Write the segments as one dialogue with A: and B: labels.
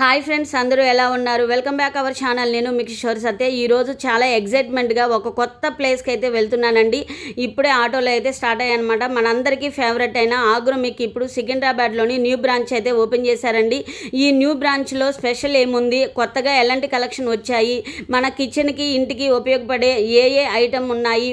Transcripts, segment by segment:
A: Hi friends, అందరూ ఎలా ఉన్నారు? Welcome back our channel. నేను మీ కిషోర్ సత్య. ఈరోజు చాలా ఎగ్జైట్మెంట్గా ఒక కొత్త ప్లేస్కి అయితే వెళ్తున్నానండి. ఇప్పుడే ఆటోలో అయితే స్టార్ట్ అయ్యానమాట. మనందరికీ ఫేవరెట్ అయిన ఆగ్రోమిక్ ఇప్పుడు సికింద్రాబాద్లోని న్యూ బ్రాంచ్ అయితే ఓపెన్ చేశారండి. ఈ న్యూ బ్రాంచ్లో స్పెషల్ ఏముంది, కొత్తగా ఎలాంటి కలెక్షన్ వచ్చాయి, మన కిచెన్కి ఇంటికి ఉపయోగపడే ఏ ఐటమ్ ఉన్నాయి,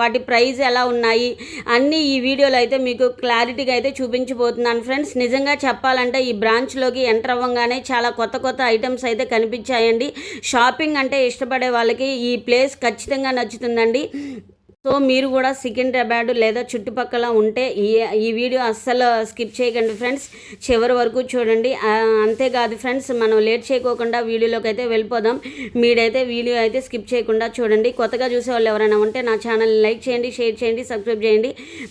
A: వాటి ప్రైస్ ఎలా ఉన్నాయి అన్నీ ఈ వీడియోలో అయితే మీకు క్లారిటీగా అయితే చూపించబోతున్నాను ఫ్రెండ్స్. నిజంగా చెప్పాలంటే ఈ బ్రాంచ్లోకి ఎంటర్ అవ్వగానే చాలా కొత్త ఐటమ్స్ అయితే కనిపించాయండి. షాపింగ్ అంటే ఇష్టపడే వాళ్ళకి ఈ ప్లేస్ ఖచ్చితంగా నచ్చుతుందండి. సో మీరు కూడా సికింద్రాబాద్ లేదా చుట్టుపక్కల ఉంటే ఈ వీడియో అస్సలు స్కిప్ చేయకండి ఫ్రెండ్స్, చివరి వరకు చూడండి. అంతేకాదు ఫ్రెండ్స్, మనం లేట్ చేయకోకుండా వీడియోలోకి అయితే వెళ్ళిపోదాం. మీరైతే వీడియో అయితే స్కిప్ చేయకుండా చూడండి. కొత్తగా చూసే వాళ్ళు ఎవరైనా ఉంటే నా ఛానల్ని లైక్ చేయండి, షేర్ చేయండి, సబ్స్క్రైబ్ చేయండి.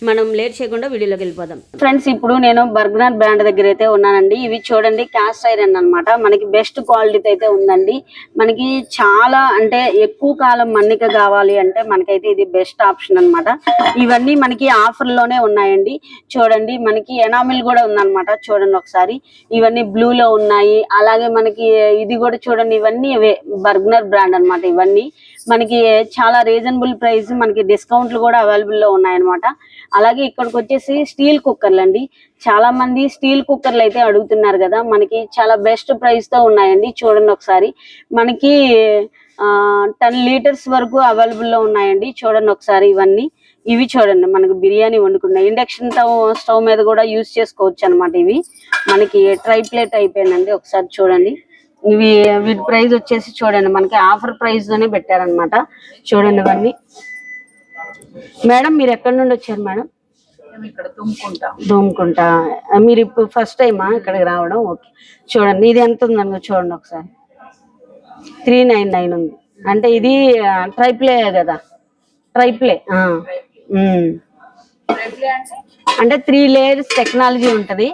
A: మనం లేట్ చేయకుండా వీడియోలోకి వెళ్ళిపోదాం ఫ్రెండ్స్. ఇప్పుడు నేను బర్గనర్ బ్రాండ్ దగ్గర అయితే ఉన్నానండి. ఇవి చూడండి, క్యాస్ట్ ఐరన్ అనమాట. మనకి బెస్ట్ క్వాలిటీతో అయితే ఉందండి. మనకి చాలా అంటే ఎక్కువ కాలం మన్నిక కావాలి అంటే మనకైతే ఇది బెస్ట్ ఆప్షన్ అన్నమాట. ఇవన్నీ మనకి ఆఫర్ లోనే ఉన్నాయండి. చూడండి, మనకి ఎనామిల్ కూడా ఉందన్నమాట. చూడండి ఒకసారి, ఇవన్నీ బ్లూ లో ఉన్నాయి. అలాగే మనకి ఇది కూడా చూడండి, ఇవన్నీ బర్గనర్ బ్రాండ్ అన్నమాట. ఇవన్నీ మనకి చాలా రీజనబుల్ ప్రైస్, మనకి డిస్కౌంట్లు కూడా అవైలబుల్ లో ఉన్నాయన్నమాట. అలాగే ఇక్కడికి వచ్చేసి స్టీల్ కుక్కర్లు అండి. చాలా మంది స్టీల్ కుక్కర్లు అయితే అడుగుతున్నారు కదా, మనకి చాలా బెస్ట్ ప్రైస్ తో ఉన్నాయండి. చూడండి ఒకసారి, మనకి 10 లీటర్స్ వరకు అవైలబుల్ లో ఉన్నాయండి. చూడండి ఒకసారి, ఇవి చూడండి, మనకి బిర్యానీ వండుకున్న ఇండక్షన్ స్టవ్ మీద కూడా యూజ్ చేసుకోవచ్చు అనమాట. ఇవి మనకి ట్రై ప్లేట్ అయిపోయిందండి. ఒకసారి చూడండి, వీటి ప్రైస్ వచ్చేసి చూడండి, మనకి ఆఫర్ ప్రైస్ తోనే పెట్టారనమాట. చూడండి ఇవన్నీ. మేడం, మీరు ఎక్కడి నుండి వచ్చారు మేడం?
B: ఇక్కడ
A: దుమ్కుంటా. మీరు ఇప్పుడు ఫస్ట్ టైమా ఇక్కడికి రావడం? ఓకే. చూడండి, ఇది ఎంత ఉందనుకో, చూడండి ఒకసారి, 399 ఉంది. అంటే ఇది ట్రైప్లే కదా, ట్రైప్లే. అంటే 3 లేయర్స్ టెక్నాలజీ ఉంటది,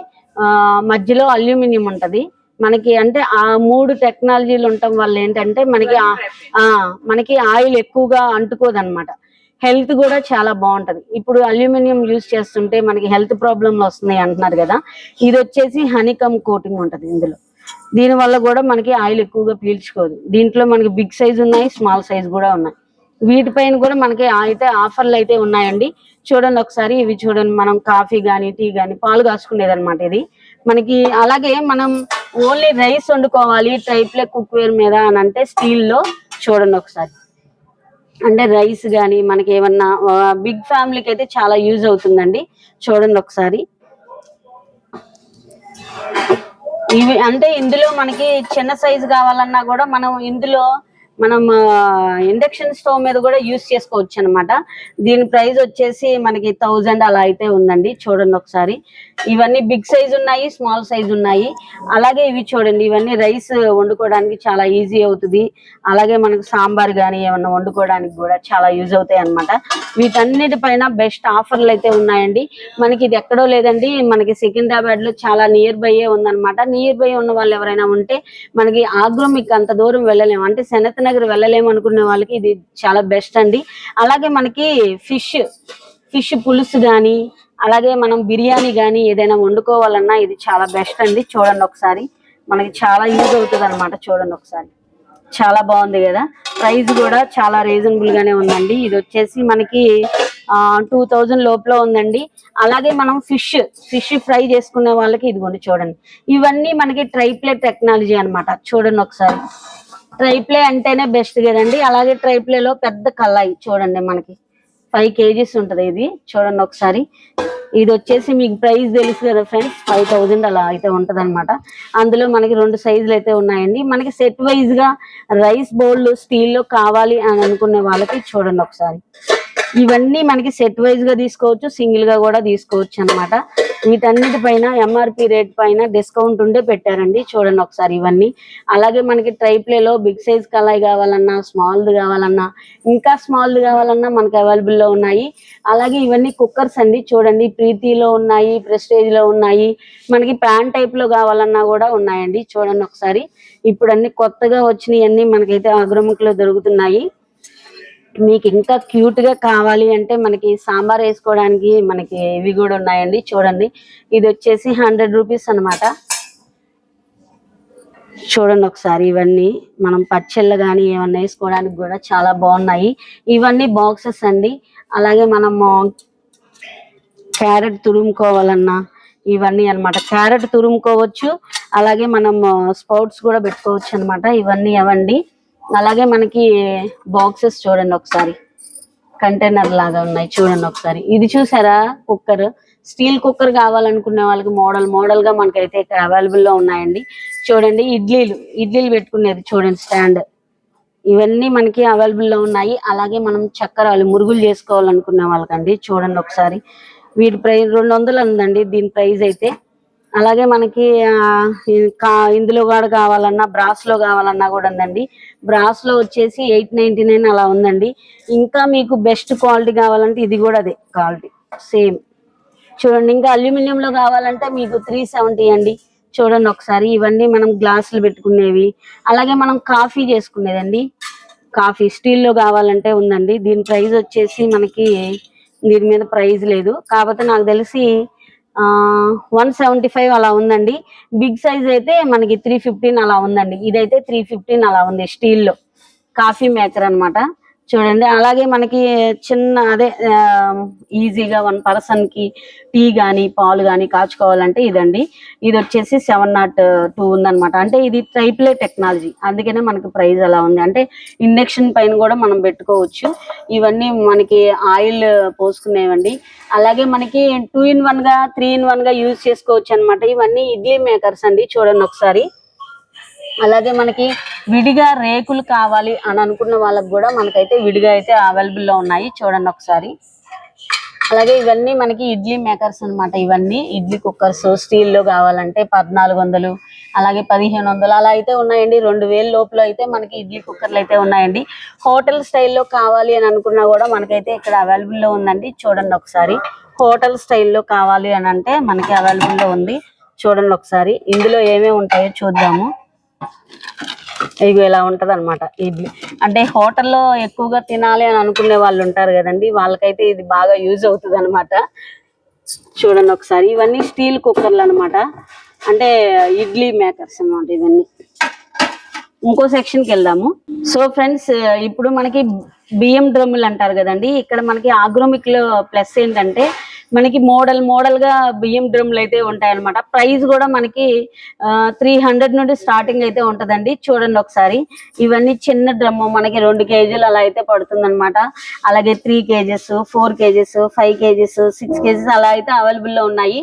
A: మధ్యలో అల్యూమినియం ఉంటది. మనకి అంటే ఆ 3 టెక్నాలజీలు ఉండటం వల్ల ఏంటంటే మనకి ఆయిల్ ఎక్కువగా అంటుకోదన్నమాట. హెల్త్ కూడా చాలా బాగుంటది. ఇప్పుడు అల్యూమినియం యూజ్ చేస్తుంటే మనకి హెల్త్ ప్రాబ్లంలు వస్తున్నాయి అంటున్నారు కదా. ఇది వచ్చేసి హనీకమ్ కోటింగ్ ఉంటది ఇందులో. దీని వల్ల కూడా మనకి ఆయిల్ ఎక్కువగా పీల్చుకోదు. దీంట్లో మనకి బిగ్ సైజ్ ఉన్నాయి, స్మాల్ సైజ్ కూడా ఉన్నాయి. వీటిపైన కూడా మనకి అయితే ఆఫర్లు అయితే ఉన్నాయండి. చూడండి ఒకసారి, ఇవి చూడండి, మనం కాఫీ కానీ టీ కానీ పాలు కాసుకునేది అనమాట ఇది మనకి. అలాగే మనం ఓన్లీ రైస్ వండుకోవాలి ట్రైప్లే కుక్వేర్ మీద అని అంటే స్టీల్ లో చూడండి ఒకసారి, అంటే రైస్ కానీ మనకి ఏమన్నా బిగ్ ఫ్యామిలీకి అయితే చాలా యూజ్ అవుతుందండి. చూడండి ఒకసారి, ఇవి అంటే ఇందులో మనకి చిన్న సైజు కావాలన్నా కూడా మనం ఇండక్షన్ స్టవ్ మీద కూడా యూజ్ చేసుకోవచ్చు అనమాట. దీని ప్రైస్ వచ్చేసి మనకి 1000 అలా అయితే ఉందండి. చూడండి ఒకసారి, ఇవన్నీ బిగ్ సైజ్ ఉన్నాయి, స్మాల్ సైజ్ ఉన్నాయి. అలాగే ఇవి చూడండి, ఇవన్నీ రైస్ వండుకోవడానికి చాలా ఈజీ అవుతుంది. అలాగే మనకు సాంబార్ కానీ ఏమన్నా వండుకోవడానికి కూడా చాలా యూజ్ అవుతాయి అనమాట. వీటన్నిటిపైన బెస్ట్ ఆఫర్లు అయితే ఉన్నాయండి. మనకి ఇది ఎక్కడో లేదండి, మనకి సికింద్రాబాద్ లో చాలా నియర్ బై ఉందన్నమాట. నియర్ బై ఉన్న వాళ్ళు ఎవరైనా ఉంటే మనకి ఆగ్రోమిక్ అంత దూరం వెళ్ళలేము, అంటే సెనత్ నగర్ వెళ్ళలేము అనుకునే వాళ్ళకి ఇది చాలా బెస్ట్ అండి. అలాగే మనకి ఫిష్ పులుసు కానీ అలాగే మనం బిర్యానీ కానీ ఏదైనా వండుకోవాలన్నా ఇది చాలా బెస్ట్ అండి. చూడండి ఒకసారి, మనకి చాలా యూజ్ అవుతుంది అనమాట. చూడండి ఒకసారి, చాలా బాగుంది కదా. ప్రైస్ కూడా చాలా రీజనబుల్ గానే ఉందండి. ఇది వచ్చేసి మనకి 2000 లోపల ఉందండి. అలాగే మనం ఫిష్ ఫ్రై చేసుకునే వాళ్ళకి ఇదిగోండి చూడండి, ఇవన్నీ మనకి ట్రైప్లే టెక్నాలజీ అనమాట. చూడండి ఒకసారి, ట్రైప్లే అంటేనే బెస్ట్ కదండి. అలాగే ట్రైప్లేలో పెద్ద కళాయి చూడండి, మనకి 5 kgs ఉంటది ఇది. చూడండి ఒకసారి, ఇది వచ్చేసి మీకు ప్రైస్ తెలుసు కదా ఫ్రెండ్స్, 5000 అలా అయితే ఉంటది అనమాట. అందులో మనకి 2 సైజులు అయితే ఉన్నాయండి. మనకి సెట్ వైజ్ గా రైస్ బౌల్ స్టీల్ లో కావాలి అని అనుకునే వాళ్ళకి చూడండి ఒకసారి, ఇవన్నీ మనకి సెట్ వైజ్ గా తీసుకోవచ్చు, సింగిల్ గా కూడా తీసుకోవచ్చు అనమాట. వీటన్నిటిపైన ఎంఆర్పి రేట్ పైన డిస్కౌంట్ ఉండే పెట్టారండి. చూడండి ఒకసారి ఇవన్నీ. అలాగే మనకి ట్రైప్లేలో బిగ్ సైజ్ కళాయి కావాలన్నా, స్మాల్ది కావాలన్నా, ఇంకా స్మాల్ది కావాలన్నా మనకి అవైలబుల్ లో ఉన్నాయి. అలాగే ఇవన్నీ కుక్కర్స్ అండి. చూడండి, ప్రీతిలో ఉన్నాయి, ప్రెస్టేజ్ లో ఉన్నాయి, మనకి ప్యాన్ టైప్ లో కావాలన్నా కూడా ఉన్నాయండి. చూడండి ఒకసారి, ఇప్పుడు అన్ని కొత్తగా వచ్చినాయి అన్ని మనకైతే ఆగ్రోమిక్ లో దొరుకుతున్నాయి. మీకు ఇంకా క్యూట్ గా కావాలి అంటే మనకి సాంబార్ వేసుకోవడానికి మనకి ఇవి కూడా ఉన్నాయండి. చూడండి, ఇది వచ్చేసి 100 రూపీస్ అనమాట. చూడండి ఒకసారి, ఇవన్నీ మనం పచ్చళ్ళు కానీ ఏమన్నా వేసుకోవడానికి కూడా చాలా బాగున్నాయి. ఇవన్నీ బాక్సెస్ అండి. అలాగే మనము క్యారెట్ తురుముకోవాలన్నా ఇవన్నీ అన్నమాట. క్యారెట్ తురుముకోవచ్చు, అలాగే మనం స్పౌట్స్ కూడా పెట్టుకోవచ్చు అన్నమాట. ఇవన్నీ అవండి. అలాగే మనకి బాక్సెస్ చూడండి ఒకసారి, కంటైనర్ లాగా ఉన్నాయి చూడండి ఒకసారి. ఇది చూసారా కుక్కర్, స్టీల్ కుక్కర్ కావాలనుకునే వాళ్ళకి మోడల్ మోడల్ గా మనకైతే ఇక్కడ అవైలబుల్ లో ఉన్నాయండి. చూడండి ఇడ్లీలు పెట్టుకునేది చూడండి స్టాండ్, ఇవన్నీ మనకి అవైలబుల్ లో ఉన్నాయి. అలాగే మనం చక్కరాలు మురుగులు చేసుకోవాలనుకునే వాళ్ళకండి చూడండి ఒకసారి. వీటి ప్రైస్ 200 ఉందండి దీని ప్రైస్ అయితే. అలాగే మనకి ఇందులో కూడా కావాలన్నా బ్రాస్ లో కావాలన్నా కూడా ఉందండి. బ్రాస్ లో వచ్చేసి 899 అలా ఉందండి. ఇంకా మీకు బెస్ట్ క్వాలిటీ కావాలంటే ఇది కూడా అదే క్వాలిటీ సేమ్ చూడండి. ఇంకా అల్యూమినియం లో కావాలంటే మీకు 370 అండి. చూడండి ఒకసారి, ఇవన్నీ మనం గ్లాసులు పెట్టుకునేవి. అలాగే మనం కాఫీ చేసుకునేదండి, కాఫీ స్టీల్ లో కావాలంటే ఉందండి. దీని ప్రైస్ వచ్చేసి మనకి దీని మీద ప్రైస్ లేదు, కాకపోతే నాకు తెలిసి 175 అలా ఉందండి. బిగ్ సైజ్ అయితే మనకి 315 అలా ఉందండి. ఇదైతే 315 అలా ఉంది స్టీల్ లో, కాఫీ మేకర్ అన్నమాట. చూడండి. అలాగే మనకి చిన్న అదే ఈజీగా 1 పర్సన్ కి టీ గాని పాలు గాని కాచుకోవాలంటే ఇదండి. ఇది వచ్చేసి 702 ఉందన్నమాట. అంటే ఇది ట్రైప్లే టెక్నాలజీ, అందుకనే మనకి ప్రైస్ అలా ఉంది. అంటే ఇండక్షన్ పైన కూడా మనం పెట్టుకోవచ్చు. ఇవన్నీ మనకి ఆయిల్ పోసుకునేవండి. అలాగే మనకి 2 in 1 గా 3 in 1 గా యూజ్ చేసుకోవచ్చు అన్నమాట. ఇవన్నీ ఇడ్లీ మేకర్స్ అండి చూడండి ఒకసారి. అలాగే మనకి విడిగా రేకులు కావాలి అని అనుకున్న వాళ్ళకి కూడా మనకైతే విడిగా అయితే అవైలబుల్ లో ఉన్నాయి చూడండి ఒకసారి. అలాగే ఇవన్నీ మనకి ఇడ్లీ మేకర్స్ అన్నమాట. ఇవన్నీ ఇడ్లీ కుక్కర్స్ స్టీల్ లో కావాలంటే 1400, అలాగే 1500 అలా అయితే ఉన్నాయండి. 2000 లోపల అయితే మనకి ఇడ్లీ కుక్కర్లు అయితే ఉన్నాయండి. హోటల్ స్టైల్లో కావాలి అని అనుకున్నా కూడా మనకైతే ఇక్కడ అవైలబుల్ లో ఉందండి. చూడండి ఒకసారి, హోటల్ స్టైల్లో కావాలి అని అంటే మనకి అవైలబుల్ లో ఉంది. చూడండి ఒకసారి, ఇందులో ఏమేమి ఉంటాయో చూద్దాము. ఇది ఇలా ఉంటది అనమాట ఇడ్లీ. అంటే హోటల్లో ఎక్కువగా తినాలి అని అనుకునే వాళ్ళు ఉంటారు కదండి, వాళ్ళకైతే ఇది బాగా యూజ్ అవుతుంది అనమాట. చూడండి ఒకసారి, ఇవన్నీ స్టీల్ కుక్కర్లు అనమాట. అంటే ఇడ్లీ మేకర్స్ అన్నమాట ఇవన్నీ. ఇంకో సెక్షన్కి వెళ్దాము. సో ఫ్రెండ్స్, ఇప్పుడు మనకి బియ్యం డ్రమ్ములు అంటారు కదండి, ఇక్కడ మనకి ఆగ్రోమిక్ లో ప్లస్ ఏంటంటే మనకి మోడల్ గా బియ్యం డ్రమ్ములు అయితే ఉంటాయన్నమాట. ప్రైస్ కూడా మనకి 300 నుండి స్టార్టింగ్ అయితే ఉంటదండి. చూడండి ఒకసారి, ఇవన్నీ చిన్న డ్రమ్ము మనకి 2 kgs అలా అయితే పడుతుంది అనమాట. అలాగే 3 kgs, 4 kgs, 5 kgs, 6 kgs అలా అయితే అవైలబుల్ లో ఉన్నాయి.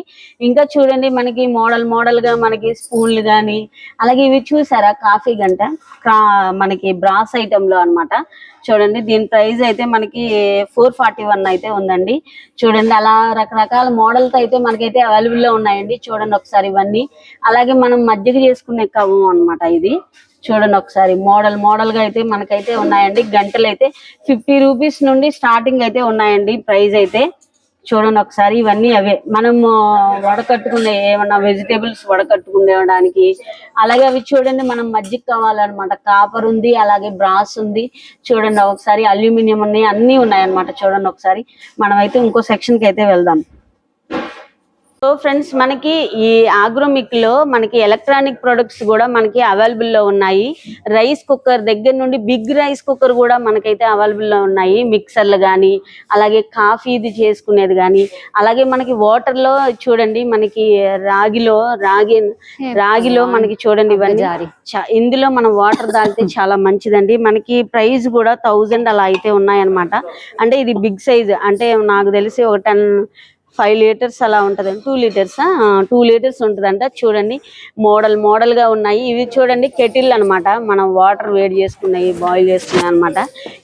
A: ఇంకా చూడండి మనకి మోడల్ గా మనకి స్పూన్లు కానీ, అలాగే ఇవి చూసారా కాఫీ గంట, మనకి బ్రాస్ ఐటమ్ లో అన్నమాట. చూడండి, దీని ప్రైస్ అయితే మనకి 441 అయితే ఉందండి. చూడండి, అలా రకరకాల మోడల్స్ అయితే మనకైతే అవైలబుల్ లో ఉన్నాయండి. చూడండి ఒకసారి ఇవన్నీ. అలాగే మనం మజ్జిగ చేసుకునే కవ్వం అన్నమాట ఇది. చూడండి ఒకసారి, మోడల్ గా అయితే మనకైతే ఉన్నాయండి. గంటలు అయితే 50 రూపీస్ నుండి స్టార్టింగ్ అయితే ఉన్నాయండి ప్రైస్ అయితే. చూడండి ఒకసారి, ఇవన్నీ అవే మనము వడకట్టుకునే ఏమన్నా వెజిటేబుల్స్ వడకట్టుకునేడానికి. అలాగే అవి చూడండి, మనం మజ్జిగ కావాలన్నమాట. కాపర్ ఉంది, అలాగే బ్రాస్ ఉంది. చూడండి ఒకసారి, అల్యూమినియం ఉన్నాయి, అన్ని ఉన్నాయన్నమాట. చూడండి ఒకసారి, మనమైతే ఇంకో సెక్షన్ కి అయితే వెళ్దాం. సో ఫ్రెండ్స్, మనకి ఈ ఆగ్రోమిక్ లో మనకి ఎలక్ట్రానిక్ ప్రొడక్ట్స్ కూడా మనకి అవైలబుల్ లో ఉన్నాయి. రైస్ కుక్కర్ దగ్గర నుండి బిగ్ రైస్ కుక్కర్ కూడా మనకైతే అవైలబుల్ లో ఉన్నాయి. మిక్సర్లు కానీ, అలాగే కాఫీ ఇది చేసుకునేది కానీ, అలాగే మనకి వాటర్ లో చూడండి మనకి రాగిలో మనకి చూడండి ఇవన్నీ. ఇందులో మనం వాటర్ తాగితే చాలా మంచిదండి. మనకి ప్రైస్ కూడా 1000 అలా అయితే ఉన్నాయన్నమాట. అంటే ఇది బిగ్ సైజ్, అంటే నాకు తెలిసి ఒక 5 లీటర్స్ అలా ఉంటదండి. 2 లీటర్స్ ఉంటదంట. చూడండి, మోడల్ గా ఉన్నాయి. ఇవి చూడండి కెటిల్ అన్నమాట, మనం వాటర్ వేడి చేసుకున్నాయి, బాయిల్ చేసుకున్నాయి అనమాట.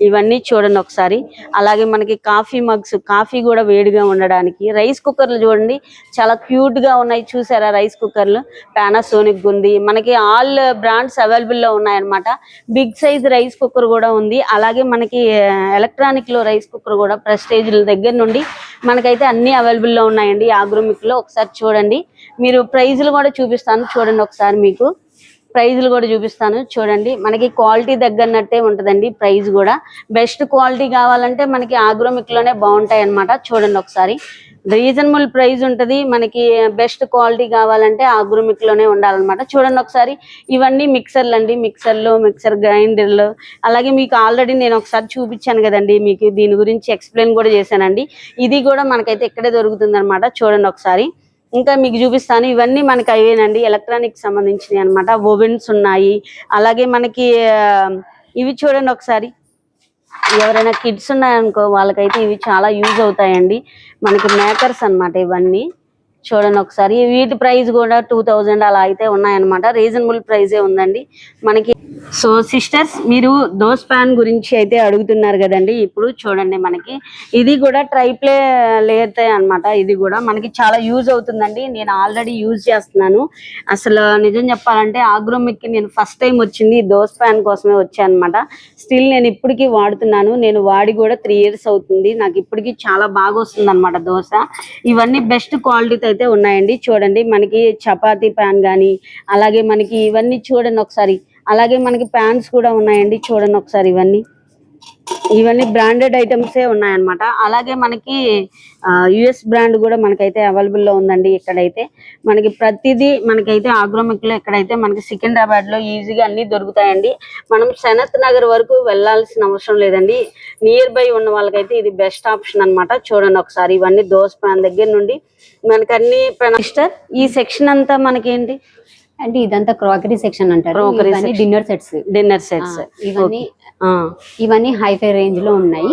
A: ఇవన్నీ చూడండి ఒకసారి. అలాగే మనకి కాఫీ మగ్స్, కాఫీ కూడా వేడిగా ఉండడానికి. రైస్ కుక్కర్లు చూడండి, చాలా క్యూట్ గా ఉన్నాయి. చూసారా రైస్ కుక్కర్లు? పానాసోనిక్ ఉంది, మనకి ఆల్ బ్రాండ్స్ అవైలబుల్ లో ఉన్నాయన్నమాట. బిగ్ సైజ్ రైస్ కుక్కర్ కూడా ఉంది. అలాగే మనకి ఎలక్ట్రానిక్ లో రైస్ కుక్కర్ కూడా ప్రెస్టేజ్ దగ్గర నుండి మనకైతే అన్ని అవైలబుల్ లో ఉన్నాయండి ఆగ్రోమిక్ లో. ఒకసారి చూడండి, మీరు ప్రైజ్లు కూడా చూపిస్తాను చూడండి ఒకసారి. మీకు ప్రైజ్లు కూడా చూపిస్తాను చూడండి. మనకి క్వాలిటీ దగ్గరనట్టే ఉంటదండి ప్రైస్ కూడా. బెస్ట్ క్వాలిటీ కావాలంటే మనకి ఆగ్రోమిక్ లోనే బాగుంటాయి అన్నమాట. చూడండి ఒకసారి, రీజనబుల్ ప్రైస్ ఉంటది. మనకి బెస్ట్ క్వాలిటీ కావాలంటే ఆగ్రోమిక్ లోనే ఉండాలన్నమాట. చూడండి ఒకసారి, ఇవన్నీ మిక్సర్లు అండి, మిక్సర్ గ్రైండర్లు. అలాగే మీకు ఆల్రెడీ నేను ఒకసారి చూపించాను కదండి, మీకు దీని గురించి ఎక్స్ప్లెయిన్ కూడా చేశానండి. ఇది కూడా మనకైతే ఇక్కడే దొరుకుతుంది అనమాట. చూడండి ఒకసారి, ఇంకా మీకు చూపిస్తాను. ఇవన్నీ మనకి అవేనండి, ఎలక్ట్రానిక్ సంబంధించినవి అనమాట. ఓవెన్స్ ఉన్నాయి. అలాగే మనకి ఇవి చూడండి ఒకసారి, ఎవరైనా కిడ్స్ ఉన్నాయనుకో వాళ్ళకైతే ఇవి చాలా యూజ్ అవుతాయండి. మనకి మేకర్స్ అన్నమాట ఇవన్నీ. చూడండి ఒకసారి, వీటి ప్రైస్ కూడా 2000 అలా అయితే ఉన్నాయన్నమాట. రీజనబుల్ ప్రైజే ఉందండి మనకి. సో సిస్టర్స్, మీరు దోస్ ప్యాన్ గురించి అయితే అడుగుతున్నారు కదండి. ఇప్పుడు చూడండి, మనకి ఇది కూడా ట్రైప్లే లేయర్తే అన్నమాట. ఇది కూడా మనకి చాలా యూజ్ అవుతుందండి. నేను ఆల్రెడీ యూజ్ చేస్తున్నాను. అసలు నిజం చెప్పాలంటే ఆగ్రోమిక్ కి నేను ఫస్ట్ టైం వచ్చింది దోస్ ప్యాన్ కోసమే వచ్చాను అనమాట. స్టిల్ నేను ఇప్పటికీ వాడుతున్నాను. నేను వాడి కూడా 3 years అవుతుంది. నాకు ఇప్పటికీ చాలా బాగా వస్తుంది అనమాట దోశ. ఇవన్నీ బెస్ట్ క్వాలిటీతో అయితే ఉన్నాయండి. చూడండి, మనకి చపాతీ ప్యాన్ కానీ, అలాగే మనకి ఇవన్నీ చూడండి ఒకసారి, అలాగే మనకి ప్యాన్స్ కూడా ఉన్నాయండి. చూడండి ఒకసారి, ఇవన్నీ బ్రాండెడ్ ఐటమ్సే ఉన్నాయన్నమాట. అలాగే మనకి యుఎస్ బ్రాండ్ కూడా మనకైతే అవైలబుల్ లో ఉందండి. ఇక్కడైతే మనకి ప్రతిదీ మనకైతే ఆగ్రోమిక్ లో ఇక్కడైతే మనకి సికింద్రాబాద్ లో ఈజీగా అన్ని దొరుకుతాయండి. మనం సనత్ నగర్ వరకు వెళ్లాల్సిన అవసరం లేదండి. నియర్ బై ఉన్న వాళ్ళకైతే ఇది బెస్ట్ ఆప్షన్ అన్నమాట. చూడండి ఒకసారి, ఇవన్నీ దోస్ పాన్ దగ్గర నుండి మనకి అన్ని. ఈ సెక్షన్ అంతా మనకేంటి
B: అంటే ఇదంతా క్రాకరీ సెక్షన్ అంటారు. డిన్నర్ సెట్స్ ఇవన్నీ హైఫై రేంజ్ లో ఉన్నాయి.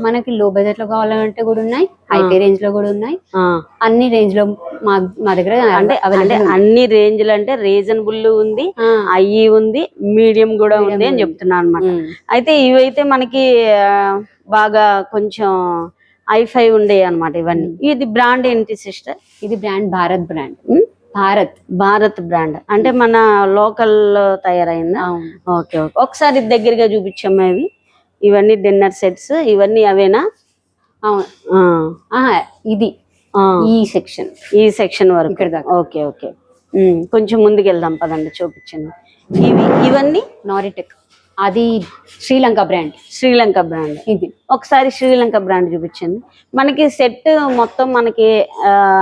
B: మనకి లో బడ్జెట్ లో కావాలంటే కూడా ఉన్నాయి, హైఫై రేంజ్ లో కూడా ఉన్నాయి. అన్ని రేంజ్ లో మా దగ్గర
A: అంటే అన్ని రేంజ్లు అంటే రీజనబుల్ ఉంది, అయ్యి ఉంది, మీడియం కూడా ఉంది అని చెప్తున్నాను అనమాట. అయితే ఇవైతే మనకి బాగా కొంచెం హైఫై ఉండే అనమాట ఇవన్నీ. ఇది బ్రాండ్ ఏంటి సిస్టర్?
B: ఇది brand Bharat brand.
A: Bharat brand అంటే మన లోకల్ తయారైందా? ఓకే ఓకే, ఒకసారి దగ్గరగా చూపించమ్మా. ఇవన్నీ డిన్నర్ సెట్స్, ఇవన్నీ అవేనా?
B: ఇది ఈ సెక్షన్ వరకు ఇక్కడ దాకా.
A: ఓకే ఓకే, కొంచెం ముందుకు వెళ్దాం పదండి, చూపించండి. ఇవన్నీ
B: నారిటెక్, అది శ్రీలంక బ్రాండ్.
A: ఇది ఒకసారి శ్రీలంక బ్రాండ్ చూపించండి. మనకి సెట్ మొత్తం మనకి